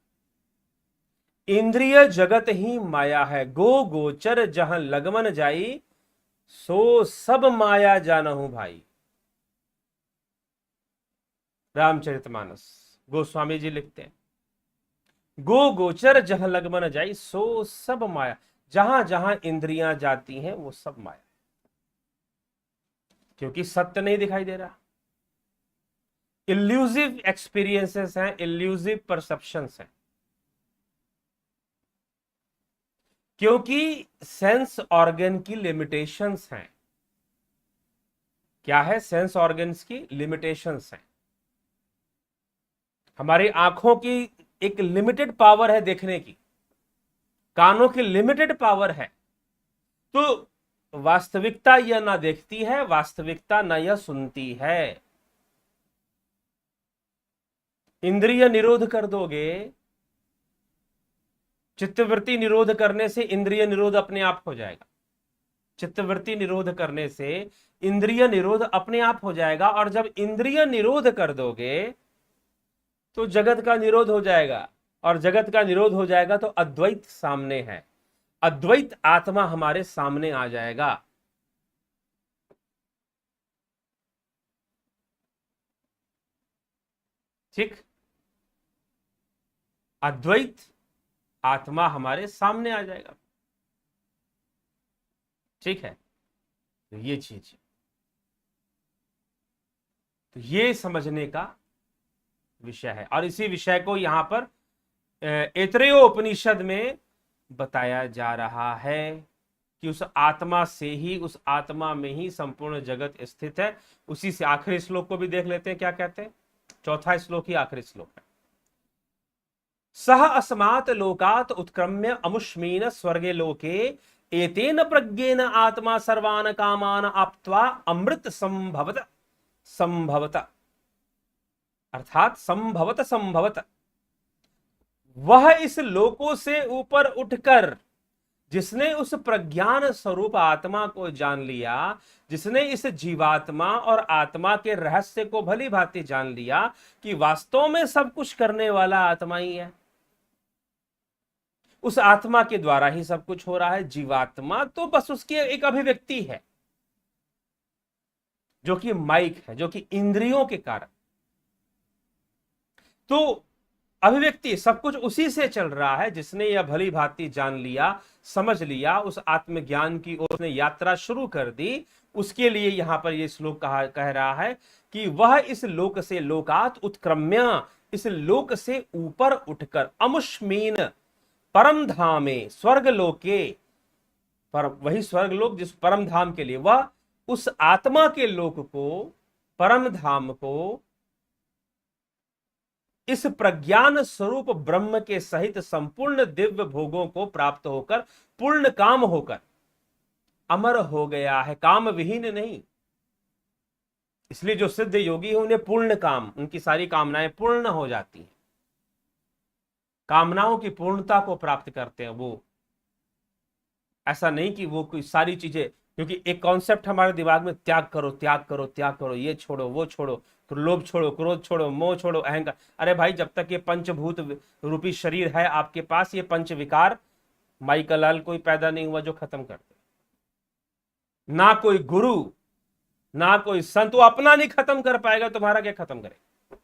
इंद्रिय जगत ही माया है, गो गोचर जहां लगमन जाई, सो सब माया जानहु भाई। रामचरितमानस गोस्वामी जी लिखते हैं, गो गोचर जहां लगमन जाई, सो सब माया। जहां जहां इंद्रियां जाती हैं वो सब माया, क्योंकि सत्य नहीं दिखाई दे रहा। इल्यूसिव एक्सपीरियंसेस हैं, इल्यूसिव परसेप्शंस हैं, क्योंकि सेंस ऑर्गन की लिमिटेशंस हैं। क्या है? सेंस ऑर्गन्स की लिमिटेशंस हैं। हमारी आंखों की एक लिमिटेड पावर है देखने की, कानों की लिमिटेड पावर है, तो वास्तविकता यह ना देखती है, वास्तविकता ना यह सुनती है। इंद्रिय निरोध कर दोगे, चित्तवृत्ति निरोध करने से इंद्रिय निरोध अपने आप हो जाएगा। चित्तवृत्ति निरोध करने से इंद्रिय निरोध अपने आप हो जाएगा, और जब इंद्रिय निरोध कर दोगे तो जगत का निरोध हो जाएगा, और जगत का निरोध हो जाएगा तो अद्वैत सामने है, अद्वैत आत्मा हमारे सामने आ जाएगा। ठीक, अद्वैत आत्मा हमारे सामने आ जाएगा। ठीक है, तो ये चीज, तो ये समझने का विषय है, और इसी विषय को यहां पर ऐतरेय उपनिषद में बताया जा रहा है कि उस आत्मा से ही, उस आत्मा में ही संपूर्ण जगत स्थित है। उसी से आखिरी श्लोक को भी देख लेते हैं, क्या कहते हैं। चौथा श्लोक ही आखिरी श्लोक है। सह अस्मात् लोकात् उत्क्रम्य अमुष्मीन स्वर्गे लोके, एतेन प्रज्ञेन आत्मा सर्वान् कामान आप्त्वा अमृत संभवत संभवत। अर्थात संभवत संभवत वह इस लोकों से ऊपर उठकर, जिसने उस प्रज्ञान स्वरूप आत्मा को जान लिया, जिसने इस जीवात्मा और आत्मा के रहस्य को भली भांति जान लिया कि वास्तव में सब कुछ करने वाला आत्मा ही है, उस आत्मा के द्वारा ही सब कुछ हो रहा है। जीवात्मा तो बस उसकी एक अभिव्यक्ति है, जो कि माइक है, जो कि इंद्रियों के कारण। तो अभिव्यक्ति सब कुछ उसी से चल रहा है, जिसने यह भली भांति जान लिया, समझ लिया, उस आत्मज्ञान की ओर उसने यात्रा शुरू कर दी। उसके लिए यहां पर यह श्लोक कह रहा है कि वह इस लोक से लोकात उत्क्रम्य, इस लोक से ऊपर उठकर अमुष्मीन परम धामे स्वर्ग लोके, पर वही स्वर्ग लोक जिस परम धाम के लिए वह उस आत्मा के लोक को, परम धाम को, इस प्रज्ञान स्वरूप ब्रह्म के सहित संपूर्ण दिव्य भोगों को प्राप्त होकर, पूर्ण काम होकर अमर हो गया है, काम विहीन नहीं। इसलिए जो सिद्ध योगी है उन्हें पूर्ण काम, उनकी सारी कामनाएं पूर्ण हो जाती हैं, कामनाओं की पूर्णता को प्राप्त करते हैं। वो ऐसा नहीं कि वो कोई सारी चीजें, क्योंकि एक कॉन्सेप्ट हमारे दिमाग में त्याग करो त्याग करो त्याग करो, ये छोड़ो वो छोड़ो, लोभ छोड़ो, क्रोध छोड़ो, मोह छोड़ो, अहंकार। अरे भाई, जब तक ये पंचभूत रूपी शरीर है आपके पास, ये पंच विकार माई का लाल कोई पैदा नहीं हुआ जो खत्म कर दे। ना कोई गुरु, ना कोई संत, वो अपना नहीं खत्म कर पाएगा, तुम्हारा क्या खत्म करेगा।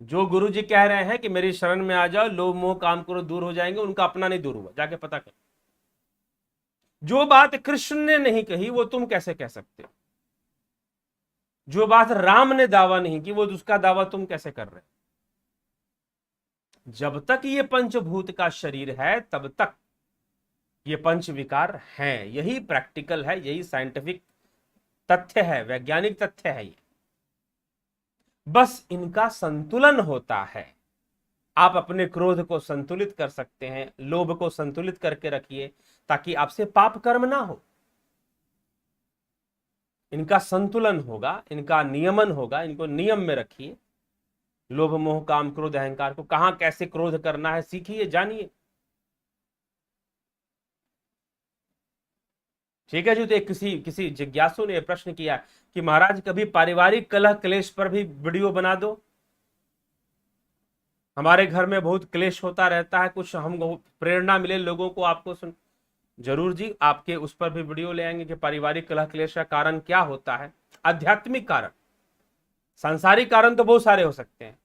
जो गुरु जी कह रहे हैं कि मेरी शरण में आ जाओ, लोभ मोह काम करो, दूर हो जाएंगे, उनका अपना नहीं दूर हुआ, जाके पता कर। जो बात कृष्ण ने नहीं कही वो तुम कैसे कह सकते हो? जो बात राम ने दावा नहीं की वो उसका दावा तुम कैसे कर रहे हो? जब तक ये पंचभूत का शरीर है तब तक ये पंच विकार हैं। यही प्रैक्टिकल है, यही साइंटिफिक तथ्य है, वैज्ञानिक तथ्य है ये। बस इनका संतुलन होता है। आप अपने क्रोध को संतुलित कर सकते हैं, लोभ को संतुलित करके रखिए ताकि आपसे पाप कर्म ना हो। इनका संतुलन होगा, इनका नियमन होगा, इनको नियम में रखिए। लोभ मोह काम क्रोध अहंकार को कहां कैसे क्रोध करना है सीखिए, जानिए। ठीक है जी। तो किसी जिज्ञासु ने प्रश्न किया कि महाराज कभी पारिवारिक कलह क्लेश पर भी वीडियो बना दो, हमारे घर में बहुत क्लेश होता रहता है, कुछ हमको प्रेरणा मिले लोगों को आपको सुन। जरूर जी, आपके उस पर भी वीडियो ले आएंगे कि पारिवारिक कलह क्लेश का कारण क्या होता है। आध्यात्मिक कारण, सांसारिक कारण तो बहुत सारे हो सकते हैं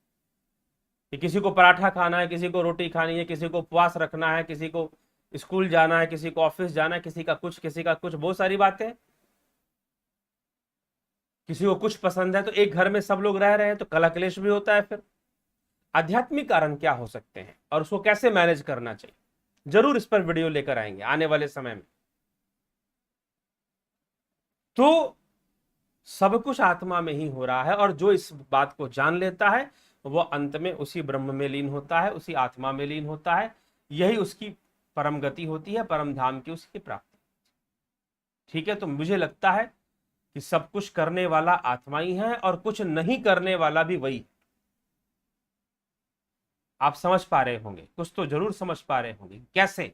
कि किसी को पराठा खाना है, किसी को रोटी खानी है, किसी को उपवास रखना है, किसी को स्कूल जाना है, किसी को ऑफिस जाना है, किसी का कुछ किसी का कुछ, बहुत सारी बातें। किसी को कुछ पसंद है तो एक घर में सब लोग रह रहे हैं तो कलह क्लेश भी होता है। फिर आध्यात्मिक कारण क्या हो सकते हैं और उसको कैसे मैनेज करना चाहिए, जरूर इस पर वीडियो लेकर आएंगे आने वाले समय में। तो सब कुछ आत्मा में ही हो रहा है और जो इस बात को जान लेता है वो अंत में उसी ब्रह्म में लीन होता है, उसी आत्मा में लीन होता है। यही उसकी परम गति होती है, परम धाम की उसकी प्राप्ति। ठीक है। तो मुझे लगता है कि सब कुछ करने वाला आत्मा ही है और कुछ नहीं करने वाला भी वही। आप समझ पा रहे होंगे, कुछ तो जरूर समझ पा रहे होंगे कैसे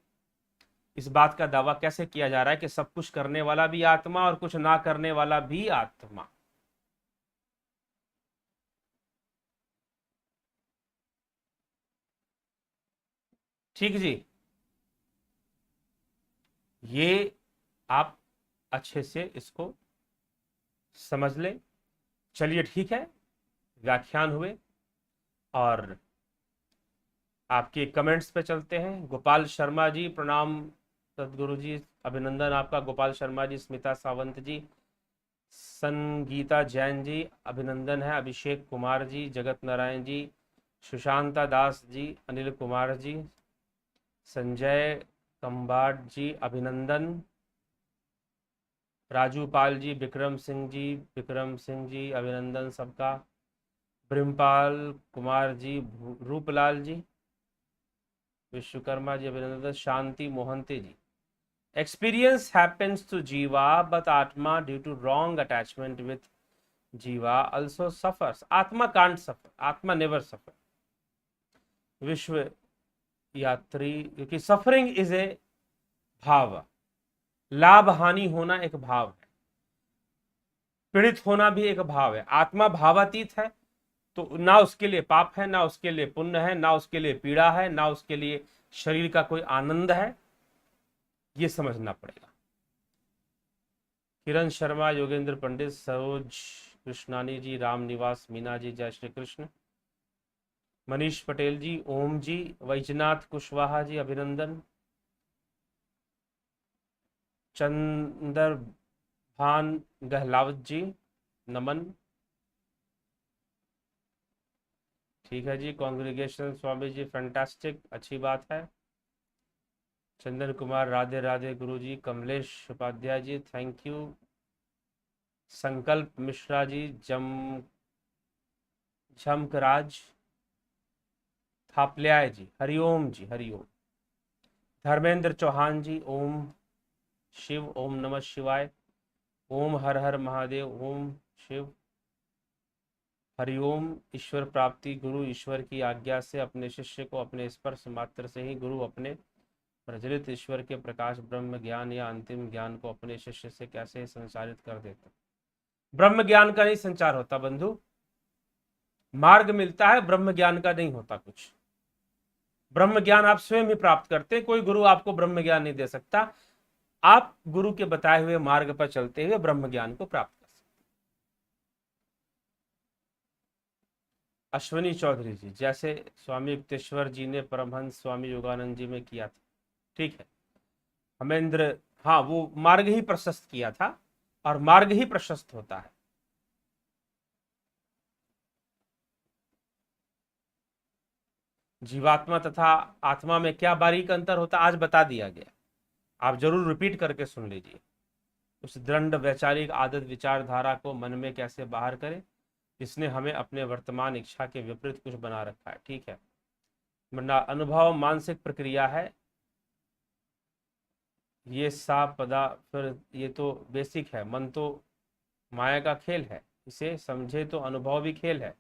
इस बात का दावा कैसे किया जा रहा है कि सब कुछ करने वाला भी आत्मा और कुछ ना करने वाला भी आत्मा। ठीक जी, ये आप अच्छे से इसको समझ लें। चलिए ठीक है, व्याख्यान हुए और आपके कमेंट्स पे चलते हैं। गोपाल शर्मा जी प्रणाम सदगुरु जी, अभिनंदन आपका। गोपाल शर्मा जी, स्मिता सावंत जी, संगीता जैन जी अभिनंदन है। अभिषेक कुमार जी, जगत नारायण जी, सुशांता दास जी, अनिल कुमार जी, संजय कंबाड जी अभिनंदन। राजू पाल जी, विक्रम सिंह जी अभिनंदन सबका। ब्रह्मपाल कुमार जी, रूपलाल जी, विश्वकर्मा जी अभिनंदन। शांति मोहंती जी, experience happens to jiva but atma due to wrong attachment with जीवा also suffers, आत्मा can't suffer, आत्मा never suffer। विश्व यात्री, क्योंकि सफरिंग इज ए भाव, लाभ हानि होना एक भाव है, पीड़ित होना भी एक भाव है। आत्मा भावातीत है, तो ना उसके लिए पाप है, ना उसके लिए पुण्य है, ना उसके लिए पीड़ा है, ना उसके लिए शरीर का कोई आनंद है, ये समझना पड़ेगा। किरण शर्मा, योगेंद्र पंडित, सरोज कृष्णानी जी, राम निवास मीना जी, जय श्री कृष्ण। मनीष पटेल जी, ओम जी, वैजनाथ कुशवाहा जी, अभिनंदन। चंद्रभान गहलावत जी, नमन। ठीक है जी। कांग्रेगेशन स्वामी जी, फैंटास्टिक, अच्छी बात है। चंदन कुमार, राधे राधे गुरु जी। Kamlesh Upadhyay ji, thank you. संकल्प मिश्रा जी, झमकराज थापल्याय जी, हरिओम जी, हरिओम। धर्मेंद्र चौहान जी, ओम शिव, ओम नमः शिवाय, ओम हर हर महादेव, ओम शिव, हरिओम। ईश्वर प्राप्ति, गुरु ईश्वर की आज्ञा से अपने शिष्य को अपने स्पर्श मात्र से ही गुरु अपने प्रज्वलित ईश्वर के प्रकाश ब्रह्म ज्ञान या अंतिम ज्ञान को अपने शिष्य से कैसे संचारित कर देते। ब्रह्म ज्ञान का नहीं संचार होता बंधु, मार्ग मिलता है, ब्रह्म ज्ञान का नहीं होता कुछ। ब्रह्म ज्ञान आप स्वयं ही प्राप्त करते हैं, कोई गुरु आपको ब्रह्म ज्ञान नहीं दे सकता। आप गुरु के बताए हुए मार्ग पर चलते हुए ब्रह्म ज्ञान को प्राप्त कर सकते। अश्विनी चौधरी जी, जैसे स्वामी युक्तेश्वर जी ने परमहंस स्वामी योगानंद जी में किया था, ठीक है। हमेंद्र, हाँ, वो मार्ग ही प्रशस्त किया था और मार्ग ही प्रशस्त होता है। जीवात्मा तथा आत्मा में क्या बारीक अंतर होता, आज बता दिया गया, आप जरूर रिपीट करके सुन लीजिए। उस दंड वैचारिक आदत विचारधारा को मन में कैसे बाहर करें, इसने हमें अपने वर्तमान इच्छा के विपरीत कुछ बना रखा है, ठीक है। वरना अनुभव मानसिक प्रक्रिया है, ये साफ पदा, फिर ये तो बेसिक है। मन तो माया का खेल है, इसे समझे तो अनुभव भी खेल है।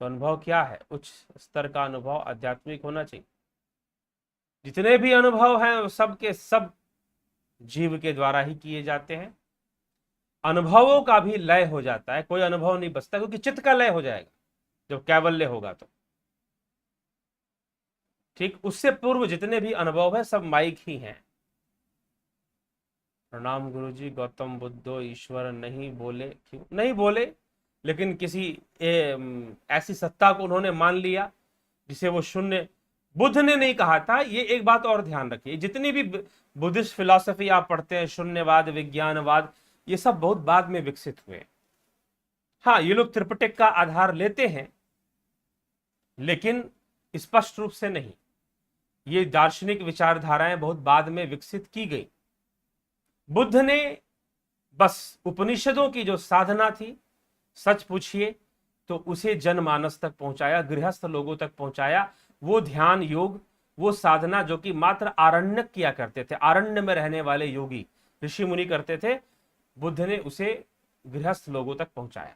तो अनुभव क्या है? उच्च स्तर का अनुभव आध्यात्मिक होना चाहिए। जितने भी अनुभव हैं वो सब के सब जीव के द्वारा ही किए जाते हैं। अनुभवों का भी लय हो जाता है, कोई अनुभव नहीं बचता, क्योंकि चित्त का लय हो जाएगा जब कैवल्य होगा तो। ठीक, उससे पूर्व जितने भी अनुभव है सब माइक ही हैं। प्रणाम गुरु जी। गौतम बुद्ध ईश्वर नहीं बोले, क्यों नहीं बोले? लेकिन किसी ऐसी सत्ता को उन्होंने मान लिया जिसे वो शून्य, बुद्ध ने नहीं कहा था। ये एक बात और ध्यान रखिए, जितनी भी बुद्धिस्ट फिलॉसफी आप पढ़ते हैं, शून्यवाद, विज्ञानवाद, ये सब बहुत बाद में विकसित हुए। हाँ, ये लोग त्रिपिटक का आधार लेते हैं, लेकिन स्पष्ट रूप से नहीं। ये दार्शनिक विचारधाराएं बहुत बाद में विकसित की गई। बुद्ध ने बस उपनिषदों की जो साधना थी, सच पूछिए तो उसे जनमानस तक पहुंचाया, गृहस्थ लोगों तक पहुंचाया। वो ध्यान योग, वो साधना जो कि मात्र आरण्यक किया करते थे, आरण्य में रहने वाले योगी ऋषि मुनि करते थे, बुद्ध ने उसे गृहस्थ लोगों तक पहुंचाया।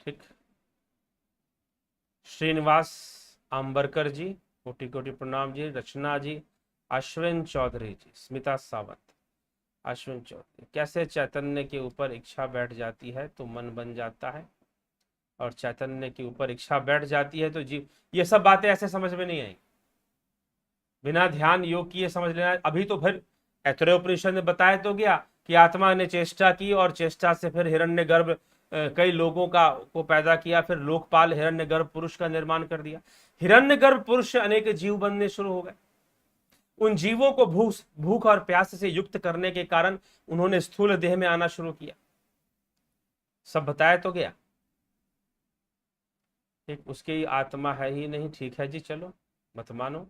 ठीक। श्रीनिवास आंबरकर जी, कोटि कोटि प्रणाम जी। रचना जी, अश्विन चौधरी जी, स्मिता सावंत, अश्विन चौधरी। कैसे चैतन्य के ऊपर इच्छा बैठ जाती है तो मन बन जाता है, और चैतन्य के ऊपर इच्छा बैठ जाती है तो जीव, ये सब बातें ऐसे समझ में नहीं आई, बिना ध्यान योग किए समझ लेना। अभी तो फिर ऐतरेय उपनिषद ने बताया तो गया कि आत्मा ने चेष्टा की और चेष्टा से फिर हिरण्यगर्भ कई लोगों का को पैदा किया, फिर लोकपाल हिरण्यगर्भ पुरुष का निर्माण कर दिया। हिरण्यगर्भ पुरुष से अनेक जीव बनने शुरू हो गए। उन जीवों को भूख और प्यास से युक्त करने के कारण उन्होंने स्थूल देह में आना शुरू किया। सब बताया तो गया। ठीक, उसकी आत्मा है ही नहीं। ठीक है जी, चलो मत मानो।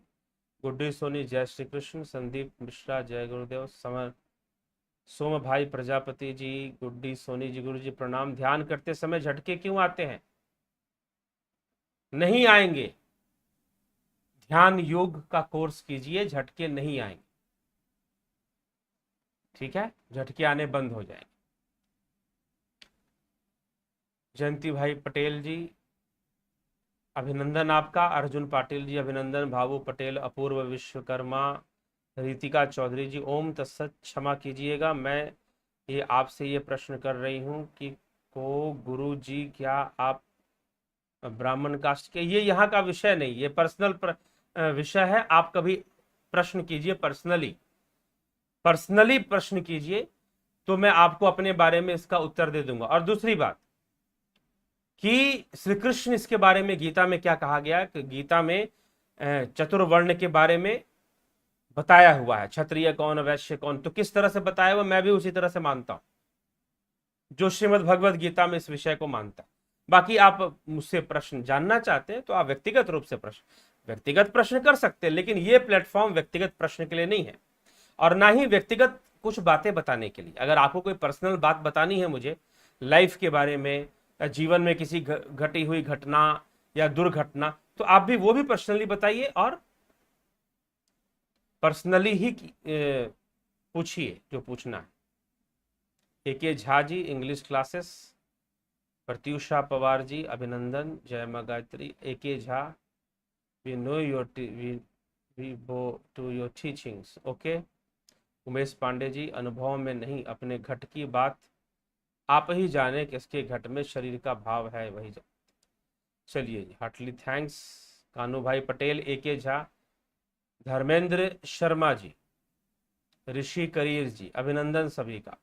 गुड्डी सोनी, जय श्री कृष्ण। संदीप मिश्रा, जय गुरुदेव। समर सोम भाई प्रजापति जी, गुड्डी सोनी जी, गुरु जी प्रणाम। ध्यान करते समय झटके क्यों आते हैं? नहीं आएंगे। ध्यान योग का कोर्स कीजिए, झटके नहीं आएंगे। ठीक है, झटके आने बंद हो जाएंगे। जयंती भाई पटेल जी अभिनंदन आपका। अर्जुन पाटिल जी अभिनंदन। भावु पटेल, अपूर्व विश्वकर्मा, रितिका चौधरी जी ओम तत्सत। क्षमा कीजिएगा, मैं ये आपसे ये प्रश्न कर रही हूँ कि को गुरु जी क्या आप ब्राह्मण कास्ट के? ये यहाँ का विषय नहीं, ये पर्सनल विषय है। आप कभी प्रश्न कीजिए, पर्सनली प्रश्न कीजिए, तो मैं आपको अपने बारे में इसका उत्तर दे दूंगा। और दूसरी बात कि श्री कृष्ण इसके बारे में गीता में क्या कहा गया कि गीता में चतुर्वर्ण के बारे में बताया हुआ है, क्षत्रिय कौन, वैश्य कौन। तो किस तरह से बताया हुआ, मैं भी उसी तरह से मानता हूं जो श्रीमद् भगवद गीता में इस विषय को मानता है। बाकी आप मुझसे प्रश्न जानना चाहते हैं तो आप व्यक्तिगत रूप से व्यक्तिगत प्रश्न कर सकते हैं, लेकिन ये प्लेटफॉर्म व्यक्तिगत प्रश्न के लिए नहीं है और ना ही व्यक्तिगत कुछ बातें बताने के लिए। अगर आपको कोई पर्सनल बात बतानी है मुझे लाइफ के बारे में, जीवन में किसी घटी हुई घटना या दुर्घटना, तो आप भी वो भी पर्सनली बताइए और पर्सनली ही पूछिए जो पूछना है। AK Jha ji English classes, Pratyusha Pawar ji अभिनंदन। जय मां Gayatri. AK Jha we know your we go to your teachings. Okay. Umesh Pandey ji अनुभव में नहीं, अपने घट की बात आप ही जाने, किसके घट में शरीर का भाव है वही जाने। चलिए जी, हार्टली थैंक्स। कानू भाई पटेल, एके झा, धर्मेंद्र शर्मा जी, ऋषि करीर जी अभिनंदन सभी का।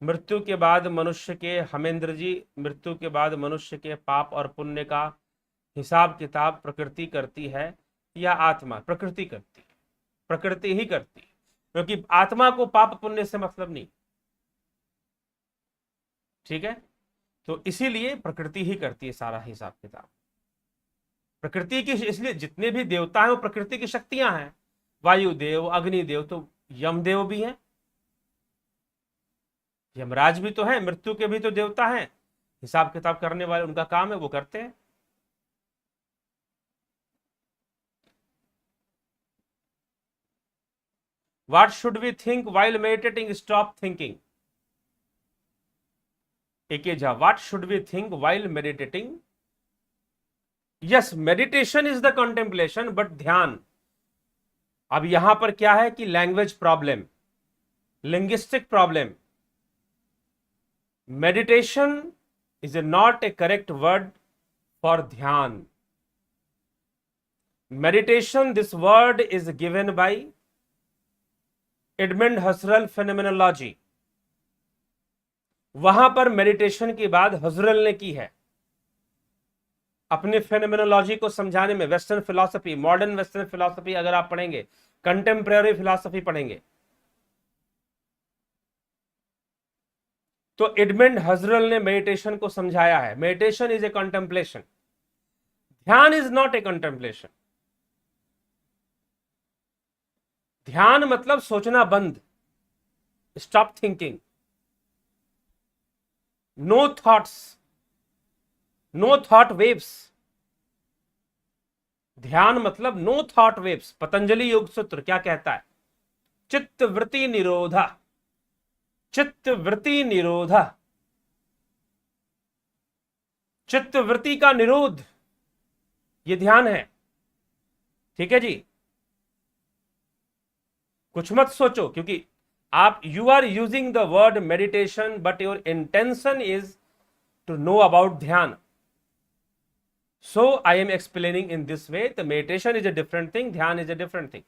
मृत्यु के बाद मनुष्य के, हमेंद्र जी, मृत्यु के बाद मनुष्य के पाप और पुण्य का हिसाब किताब प्रकृति करती है या आत्मा? प्रकृति करती है, प्रकृति ही करती है, क्योंकि आत्मा को पाप पुण्य से मतलब नहीं। ठीक है, तो इसीलिए प्रकृति ही करती है सारा हिसाब किताब। प्रकृति की, इसलिए जितने भी देवता हैं वो प्रकृति की शक्तियां हैं। वायुदेव, अग्निदेव, तो यमदेव भी हैं, यमराज भी तो है, मृत्यु के भी तो देवता हैं। हिसाब किताब करने वाले, उनका काम है, वो करते हैं। What should we think while meditating? Stop thinking. Ekeja, what should we think while meditating? Yes, meditation is the contemplation, but ध्यान, अब यहां पर क्या है कि language problem, linguistic problem. Meditation is not a correct word for dhyan. Meditation, this word is given by Edmund Husserl phenomenology. वहां पर meditation की बात हजरल ने की है अपने फेनोमेनोलॉजी को समझाने में। Western philosophy, modern western philosophy अगर आप पढ़ेंगे, कंटेम्प्रेरी फिलॉसफी पढ़ेंगे, तो एडमंड हजरल ने मेडिटेशन को समझाया है। Meditation is a contemplation, dhyan is not a contemplation. ध्यान मतलब सोचना बंद, stop thinking, no thoughts, no thought waves. ध्यान मतलब नो थॉट वेव्स। पतंजलि योग सूत्र क्या कहता है? चित्त वृत्ति निरोधा, चित्त वृत्ति निरोधा, चित्त वृत्ति का निरोध, ये ध्यान है। ठीक है जी, कुछ मत सोचो, क्योंकि आप you are using the word meditation but your intention is to know about dhyan. So I am explaining in this way. The meditation is a different thing, dhyan is a different thing.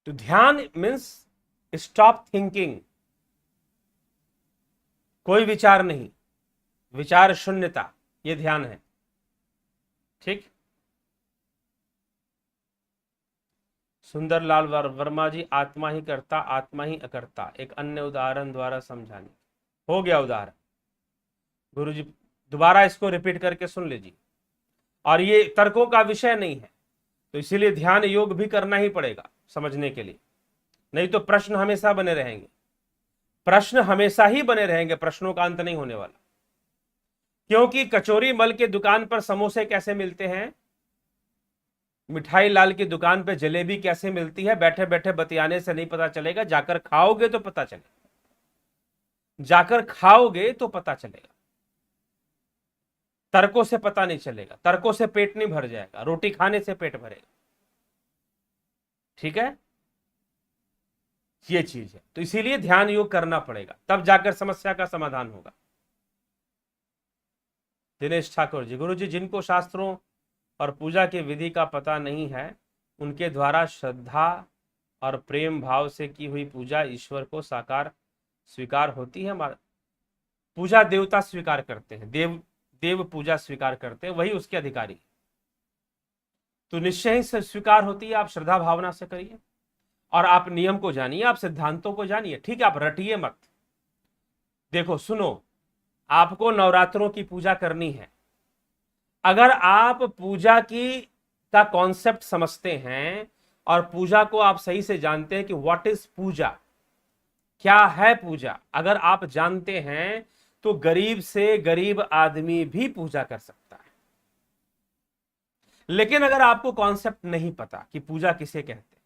तो ध्यान means stop thinking, कोई विचार नहीं, विचार शून्यता, ये ध्यान है. ठीक. सुंदरलाल वर्मा जी, आत्मा ही करता, आत्मा ही अकर्ता, एक अन्य उदाहरण द्वारा समझाने. हो गया उदाहरण. गुरुजी दोबारा इसको रिपीट करके सुन लीजिए. और ये तर्कों का विषय नहीं है, तो इसीलिए ध्यान योग भी करना ही पड़ेगा समझने के लिए, नहीं तो प्रश्न हमेशा बने रहेंगे. प्रश्न हमेशा ही बने रहेंगे, प्रश्नों का अंत नहीं होने वाला. क्योंकि कचोरी मल के दुकान पर समोसे कैसे मिलते हैं, मिठाई लाल की दुकान पे जलेबी कैसे मिलती है, बैठे बैठे बतियाने से नहीं पता चलेगा, जाकर खाओगे तो पता चलेगा, जाकर खाओगे तो पता चलेगा। तर्कों से पता नहीं चलेगा, तर्कों से पेट नहीं भर जाएगा, रोटी खाने से पेट भरेगा। ठीक है, ये चीज है। तो इसीलिए ध्यान योग करना पड़ेगा, तब जाकर समस्या का समाधान होगा। दिनेश ठाकुर जी, गुरु जी, जिनको शास्त्रों और पूजा की विधि का पता नहीं है, उनके द्वारा श्रद्धा और प्रेम भाव से की हुई पूजा ईश्वर को साकार स्वीकार होती है। पूजा देवता स्वीकार करते हैं, देव पूजा स्वीकार करते हैं, वही उसके अधिकारी। तो निश्चय ही स्वीकार होती है। आप श्रद्धा भावना से करिए और आप नियम को जानिए, आप सिद्धांतों को जानिए। ठीक है, आप रटिए मत। देखो सुनो, आपको नवरात्रों की पूजा करनी है, अगर आप पूजा की का कॉन्सेप्ट समझते हैं और पूजा को आप सही से जानते हैं कि व्हाट इज पूजा, क्या है पूजा, अगर आप जानते हैं तो गरीब से गरीब आदमी भी पूजा कर सकता है। लेकिन अगर आपको कॉन्सेप्ट नहीं पता कि पूजा किसे कहते हैं,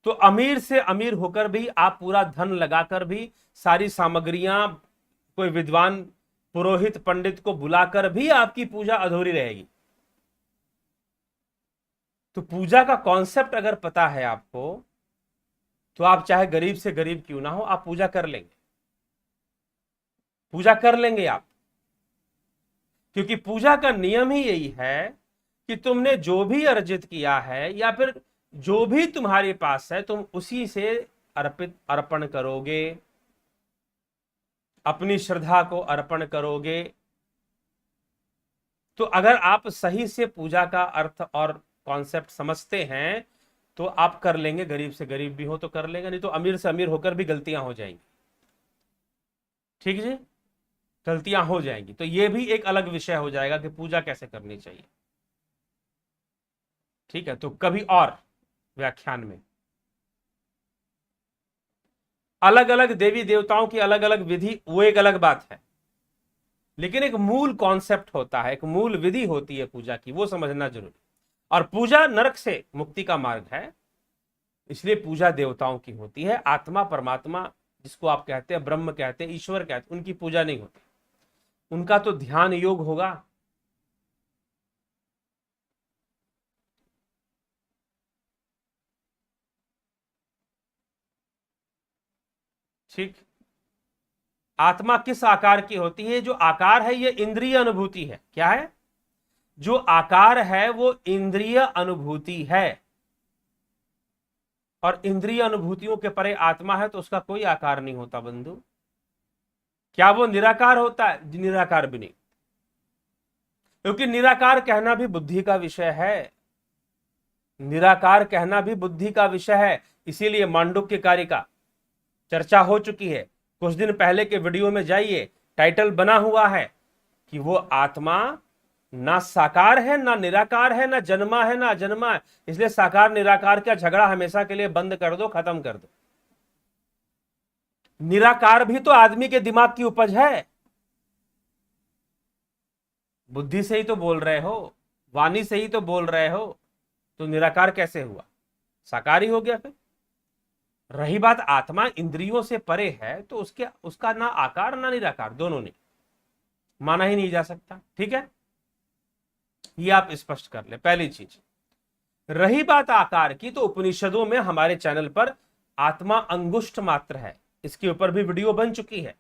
तो अमीर से अमीर होकर भी आप पूरा धन लगाकर भी, सारी सामग्रियां, कोई विद्वान पुरोहित पंडित को बुलाकर भी आपकी पूजा अधूरी रहेगी। तो पूजा का कॉन्सेप्ट अगर पता है आपको, तो आप चाहे गरीब से गरीब क्यों ना हो, आप पूजा कर लेंगे, पूजा कर लेंगे आप। क्योंकि पूजा का नियम ही यही है कि तुमने जो भी अर्जित किया है या फिर जो भी तुम्हारे पास है, तुम उसी से अर्पण करोगे, अपनी श्रद्धा को अर्पण करोगे। तो अगर आप सही से पूजा का अर्थ और कॉन्सेप्ट समझते हैं तो आप कर लेंगे, गरीब से गरीब भी हो तो कर लेंगे, नहीं तो अमीर से अमीर होकर भी गलतियां हो जाएंगी। ठीक जी, गलतियां हो जाएंगी। तो यह भी एक अलग विषय हो जाएगा कि पूजा कैसे करनी चाहिए। ठीक है, तो कभी और व्याख्यान में अलग अलग देवी देवताओं की अलग अलग विधि, वो एक अलग बात है, लेकिन एक मूल कॉन्सेप्ट होता है, एक मूल विधि होती है पूजा की, वो समझना जरूरी। और पूजा नरक से मुक्ति का मार्ग है, इसलिए पूजा देवताओं की होती है। आत्मा परमात्मा जिसको आप कहते हैं, ब्रह्म कहते हैं, ईश्वर कहते हैं, उनकी पूजा नहीं होती, उनका तो ध्यान योग होगा। ठीक, आत्मा किस आकार की होती है? जो आकार है ये इंद्रिय अनुभूति है। क्या है? जो आकार है वो इंद्रिय अनुभूति है, और इंद्रिय अनुभूतियों के परे आत्मा है तो उसका कोई आकार नहीं होता बंधु। क्या वो निराकार होता है? निराकार भी नहीं, क्योंकि निराकार कहना भी बुद्धि का विषय है, निराकार कहना भी बुद्धि का विषय है। इसीलिए मांडुक्य कारिका चर्चा हो चुकी है, कुछ दिन पहले के वीडियो में जाइए, टाइटल बना हुआ है कि वो आत्मा ना साकार है, ना निराकार है, ना जन्मा है, ना अजन्मा है। इसलिए साकार निराकार का झगड़ा हमेशा के लिए बंद कर दो, खत्म कर दो। निराकार भी तो आदमी के दिमाग की उपज है, बुद्धि से ही तो बोल रहे हो, वाणी से ही तो बोल रहे हो, तो निराकार कैसे हुआ? साकार ही हो गया। फिर रही बात आत्मा इंद्रियों से परे है, तो उसका ना आकार ना निराकार, दोनों नहीं, माना ही नहीं जा सकता। ठीक है, ये आप स्पष्ट कर ले, पहली चीज। रही बात आकार की, तो उपनिषदों में हमारे चैनल पर आत्मा अंगुष्ठ मात्र है, इसके ऊपर भी वीडियो बन चुकी है।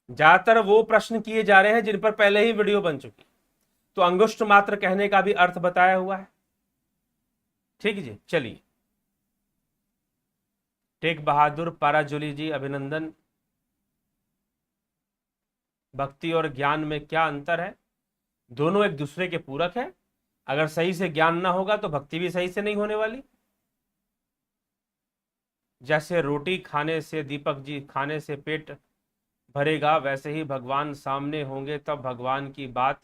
ज्यादातर वो प्रश्न किए जा रहे हैं जिन पर पहले ही वीडियो बन चुकी, तो अंगुष्ठ मात्र कहने का भी अर्थ बताया हुआ है। ठीक जी, चलिए। टेक बहादुर पाराजुली जी, अभिनंदन। भक्ति और ज्ञान में क्या अंतर है? दोनों एक दूसरे के पूरक है। अगर सही से ज्ञान ना होगा तो भक्ति भी सही से नहीं होने वाली। जैसे रोटी खाने से, दीपक जी, खाने से पेट भरेगा, वैसे ही भगवान सामने होंगे तब भगवान की बात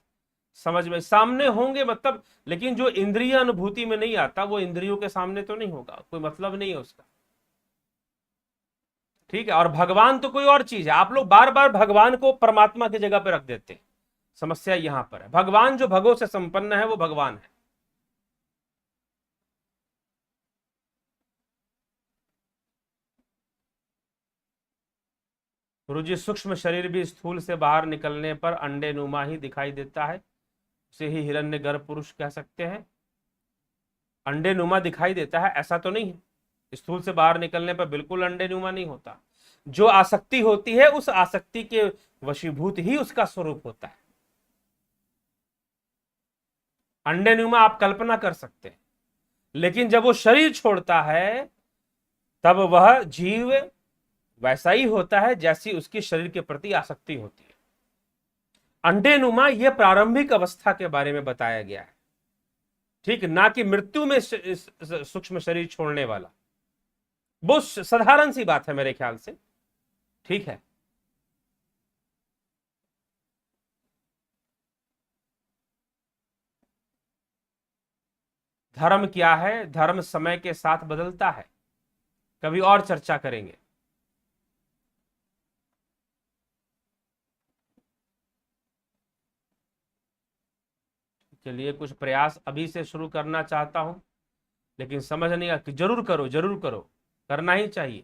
समझ में। सामने होंगे मतलब, लेकिन जो इंद्रिय अनुभूति में नहीं आता वो इंद्रियों के सामने तो नहीं होगा, कोई मतलब नहीं है उसका। ठीक है। और भगवान तो कोई और चीज है। आप लोग बार बार भगवान को परमात्मा की जगह पर रख देते हैं। समस्या यहां पर है। भगवान जो भगों से संपन्न है वो भगवान है। गुरुजी, सूक्ष्म शरीर भी स्थूल से बाहर निकलने पर अंडे नुमा ही दिखाई देता है, उसे ही हिरण्यगर्भ पुरुष कह सकते हैं। अंडे नुमा दिखाई देता है ऐसा तो नहीं है। स्थूल से बाहर निकलने पर बिल्कुल अंडे नुमा नहीं होता। जो आसक्ति होती है उस आसक्ति के वशीभूत ही उसका स्वरूप होता है। अंडे नुमा आप कल्पना कर सकते हैं, लेकिन जब वो शरीर छोड़ता है तब वह जीव वैसा ही होता है जैसी उसकी शरीर के प्रति आसक्ति होती है। अंडे नुमा यह प्रारंभिक अवस्था के बारे में बताया गया है, ठीक, ना कि मृत्यु में सूक्ष्म शरीर छोड़ने वाला। बहुत साधारण सी बात है मेरे ख्याल से, ठीक है। धर्म क्या है? धर्म समय के साथ बदलता है। कभी और चर्चा करेंगे। चलिए, कुछ प्रयास अभी से शुरू करना चाहता हूं, लेकिन समझ नहीं आ कि जरूर करो, जरूर करो, करना ही चाहिए।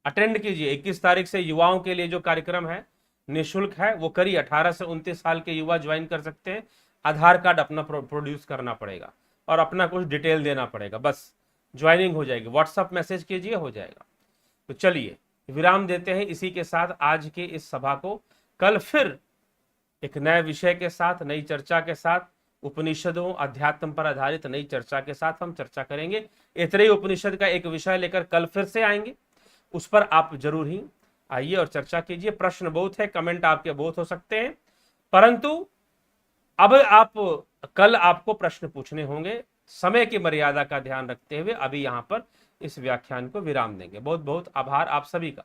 अटेंड कीजिए। 21 तारीख से युवाओं के लिए जो कार्यक्रम है निःशुल्क है, वो करिए। 18 से 29 साल के युवा ज्वाइन कर सकते हैं। आधार कार्ड अपना प्रोड्यूस करना पड़ेगा और अपना कुछ डिटेल देना पड़ेगा, बस ज्वाइनिंग हो जाएगी। व्हाट्सअप मैसेज कीजिए, हो जाएगा। तो चलिए विराम देते हैं इसी के साथ आज की इस सभा को। कल फिर एक नए विषय के साथ, नई चर्चा के साथ, उपनिषदों अध्यात्म पर आधारित नई चर्चा के साथ हम चर्चा करेंगे। ऐतरेय उपनिषद का एक विषय लेकर कल फिर से आएंगे। उस पर आप जरूर ही आइए और चर्चा कीजिए। प्रश्न बहुत है, कमेंट आपके बहुत हो सकते हैं, परंतु अब आप कल आपको प्रश्न पूछने होंगे। समय की मर्यादा का ध्यान रखते हुए अभी यहां पर इस व्याख्यान को विराम देंगे। बहुत बहुत आभार आप सभी का।